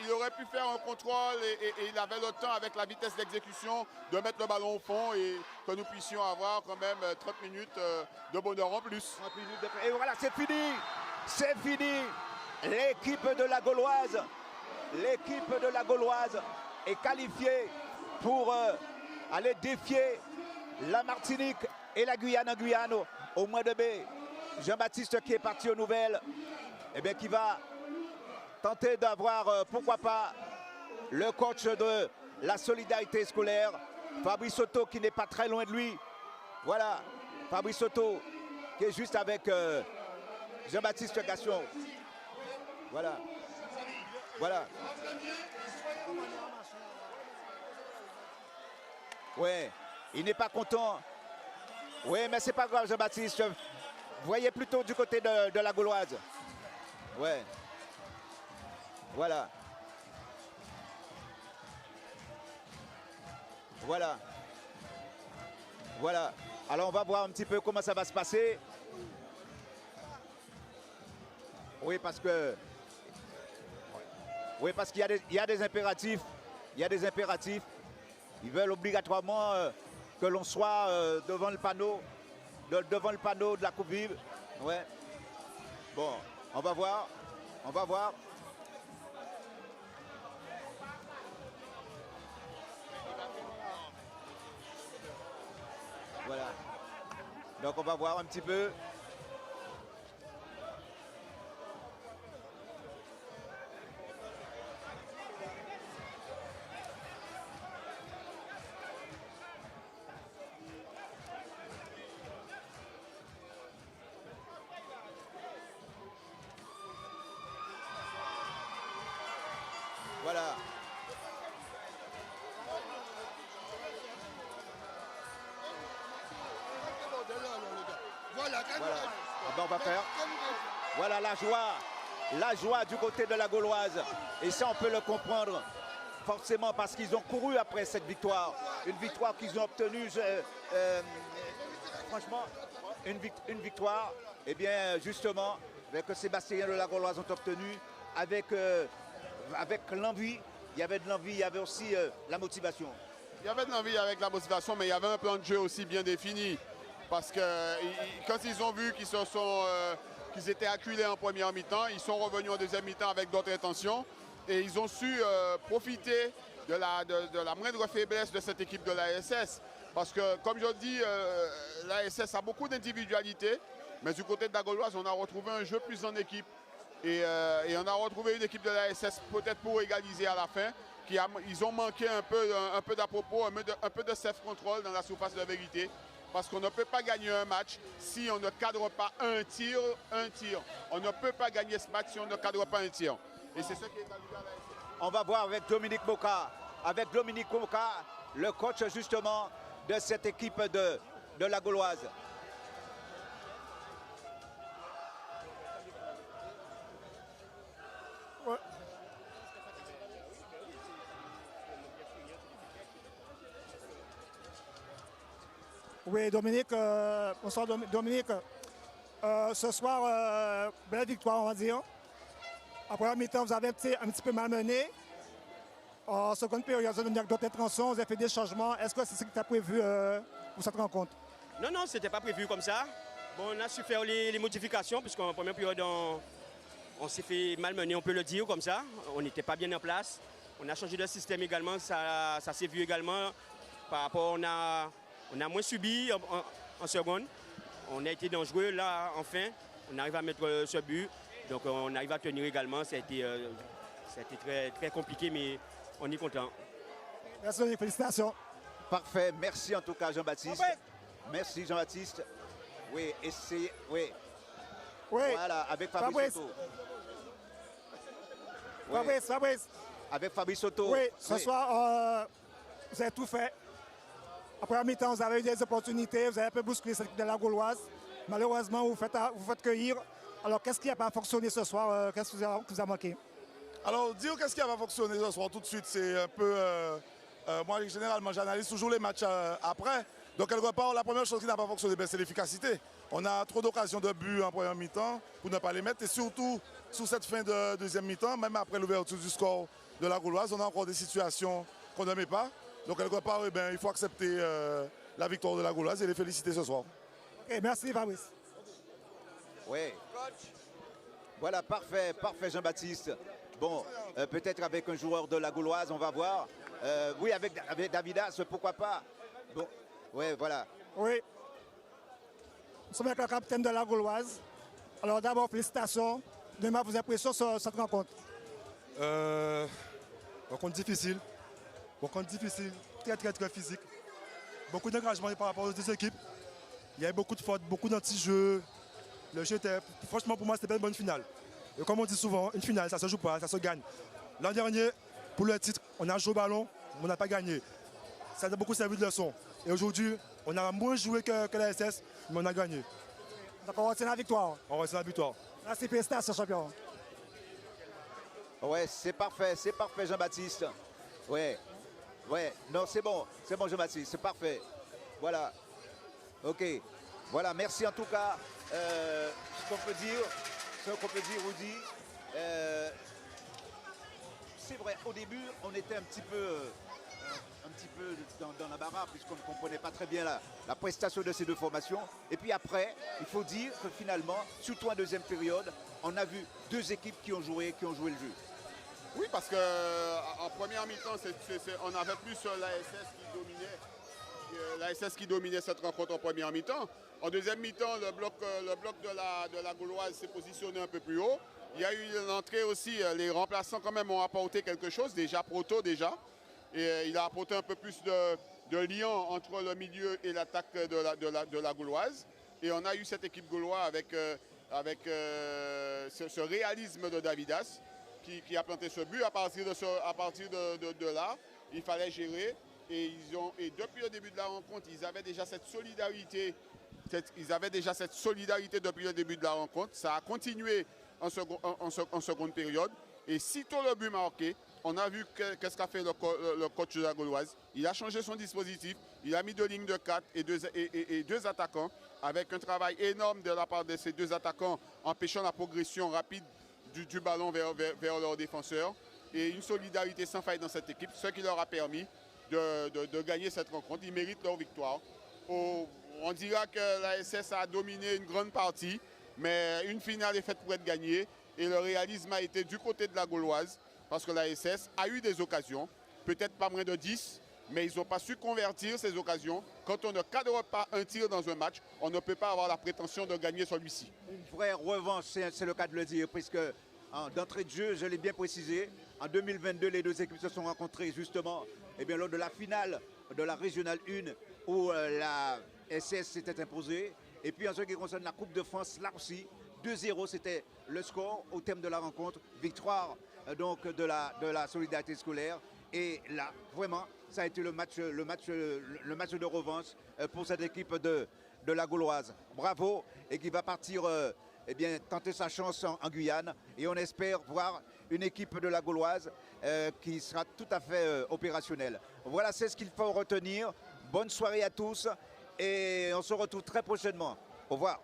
il aurait pu faire un contrôle et il avait le temps avec la vitesse d'exécution de mettre le ballon au fond et que nous puissions avoir quand même 30 minutes de bonheur en plus. Et voilà, c'est fini. C'est fini. L'équipe de la Gauloise est qualifiée pour aller défier la Martinique et la Guyane en Guyane au mois de mai. Jean-Baptiste qui est parti aux nouvelles, eh bien, qui va tenter d'avoir, pourquoi pas, le coach de la solidarité scolaire, Fabrice Soto, qui n'est pas très loin de lui. Voilà, Fabrice Soto, qui est juste avec Jean-Baptiste Gassion. Voilà. Voilà. Ouais. Il n'est pas content. Oui, mais c'est pas grave, Jean-Baptiste. Voyez plutôt du côté de la Gauloise. Ouais. Voilà. Voilà. Voilà. Alors on va voir un petit peu comment ça va se passer. Oui, parce qu'il y a des impératifs. Il y a des impératifs. Ils veulent obligatoirement que l'on soit devant le panneau de la Coupe Vive. Ouais. Bon, on va voir. On va voir. Voilà. Donc on va voir un petit peu. Voilà. Voilà. Ah ben on va faire. Voilà la joie du côté de la Gauloise. Et ça, on peut le comprendre forcément parce qu'ils ont couru après cette victoire. Une victoire qu'ils ont obtenue, franchement, une victoire, eh bien, justement, que Sébastien de la Gauloise ont obtenue avec l'envie. Il y avait de l'envie, il y avait aussi la motivation. Il y avait de l'envie avec la motivation, mais il y avait un plan de jeu aussi bien défini. Parce que quand ils ont vu qu'ils étaient acculés en première mi-temps, ils sont revenus en deuxième mi-temps avec d'autres intentions. Et ils ont su profiter de la moindre faiblesse de cette équipe de l'ASS. Parce que, comme je dis, l'ASS a beaucoup d'individualité. Mais du côté de la Gauloise, on a retrouvé un jeu plus en équipe. Et on a retrouvé une équipe de l'ASS peut-être pour égaliser à la fin. Ils ont manqué un peu d'à-propos, un peu de self-control dans la surface de vérité. Parce qu'on ne peut pas gagner un match si on ne cadre pas un tir. On ne peut pas gagner ce match si on ne cadre pas un tir. Et c'est ce qui est arrivé à l'ASS. On va voir avec Dominique Moka. Avec Dominique Moka, le coach justement de cette équipe de la Gauloise. Ouais. Oui, Dominique, bonsoir Dominique. Ce soir, belle victoire, on va dire. Après la mi-temps, vous avez un petit peu malmené. En seconde période, vous avez d'autres interventions, vous avez fait des changements. Est-ce que c'est ce que tu as prévu pour cette rencontre? Non, ce n'était pas prévu comme ça. Bon, on a su faire les modifications, puisqu'en première période, on s'est fait malmener, on peut le dire comme ça. On n'était pas bien en place. On a changé de système également, ça s'est vu également. Par rapport, on a moins subi en seconde. On a été dangereux là, enfin. On arrive à mettre ce but. Donc on arrive à tenir également. Ça a été très, très compliqué, mais on est content. Merci, félicitations. Parfait. Merci en tout cas, Jean-Baptiste. Merci, Jean-Baptiste. Oui, essayez. Oui. Voilà, avec Fabrice Soto. Fabrice. Avec Fabrice Soto. Oui, ce soir, vous avez tout fait. Après la mi-temps, vous avez eu des opportunités, vous avez un peu bousculé cette équipe de la Gauloise. Malheureusement, vous faites cueillir. Alors, qu'est-ce qui n'a pas fonctionné ce soir? Qu'est-ce qui vous a manqué? Alors, dire qu'est-ce qui n'a pas fonctionné ce soir tout de suite, c'est un peu... moi, généralement, j'analyse toujours les matchs après. Donc, quelque part, la première chose qui n'a pas fonctionné, c'est l'efficacité. On a trop d'occasions de but en première mi-temps pour ne pas les mettre. Et surtout, sous cette fin de deuxième mi-temps, même après l'ouverture du score de la Gauloise, on a encore des situations qu'on ne met pas. Donc, quelque part, il faut accepter la victoire de la Gauloise et les féliciter ce soir. Okay, merci, Fabrice. Oui. Voilà, parfait, parfait Jean-Baptiste. Bon, peut-être avec un joueur de la Gauloise, on va voir. Oui, avec Davidas, pourquoi pas. Bon, oui, voilà. Oui. Nous sommes avec le capitaine de la Gauloise. Alors d'abord, félicitations. Demain, vos impressions sur cette rencontre? Rencontre difficile. Rencontre difficile, très très très physique. Beaucoup d'engagement par rapport aux deux équipes. Il y a eu beaucoup de fautes, beaucoup d'anti-jeux. Le jeu était, franchement pour moi, c'était pas une bonne finale. Et comme on dit souvent, une finale, ça se joue pas, ça se gagne. L'an dernier, pour le titre, on a joué au ballon, mais on n'a pas gagné. Ça a beaucoup servi de leçon. Et aujourd'hui, on a moins joué que la SS, mais on a gagné. Donc on retient la victoire. On retient la victoire. Merci, félicitations, champion. Ouais, c'est parfait Jean-Baptiste. Ouais, ouais, non, c'est bon Jean-Baptiste, c'est parfait. Voilà, ok. Voilà, merci en tout cas. Ce qu'on peut dire, Rudy, c'est vrai, au début, on était un petit peu dans l'embarras puisqu'on ne comprenait pas très bien la prestation de ces deux formations. Et puis après, il faut dire que finalement, surtout en deuxième période, on a vu deux équipes qui ont joué le jeu. Oui, parce qu'en première mi-temps, on avait plus l'ASS qui dominait cette rencontre en première mi-temps. En deuxième mi-temps, le bloc de la Gauloise s'est positionné un peu plus haut. Il y a eu l'entrée aussi, les remplaçants quand même ont apporté quelque chose, déjà Proto déjà. Et il a apporté un peu plus de lien entre le milieu et l'attaque de la Gauloise. Et on a eu cette équipe gauloise avec ce réalisme de Davidas qui a planté ce but. À partir de là, il fallait gérer. Et depuis le début de la rencontre, ils avaient déjà cette solidarité. Depuis le début de la rencontre. Ça a continué en seconde période. Et sitôt le but marqué, on a vu qu'est-ce qu'a fait le coach de la Gauloise. Il a changé son dispositif. Il a mis deux lignes de 4 et deux attaquants avec un travail énorme de la part de ces deux attaquants empêchant la progression rapide du ballon vers leurs défenseurs. Et une solidarité sans faille dans cette équipe, ce qui leur a permis de gagner cette rencontre. Ils méritent leur victoire. On dira que la SS a dominé une grande partie, mais une finale est faite pour être gagnée. Et le réalisme a été du côté de la Gauloise, parce que la SS a eu des occasions, peut-être pas moins de 10, mais ils n'ont pas su convertir ces occasions. Quand on ne cadre pas un tir dans un match, on ne peut pas avoir la prétention de gagner celui-ci. Une vraie revanche, c'est le cas de le dire, puisque d'entrée de jeu, je l'ai bien précisé, en 2022, les deux équipes se sont rencontrées justement lors de la finale de la Régionale 1, où la SS s'était imposée. Et puis en ce qui concerne la Coupe de France, là aussi, 2-0, c'était le score au terme de la rencontre. Victoire donc de la solidarité scolaire. Et là, vraiment, ça a été le match de revanche pour cette équipe de la Gauloise. Bravo, et qui va partir tenter sa chance en Guyane. Et on espère voir une équipe de la Gauloise qui sera tout à fait opérationnelle. Voilà, c'est ce qu'il faut retenir. Bonne soirée à tous et on se retrouve très prochainement. Au revoir.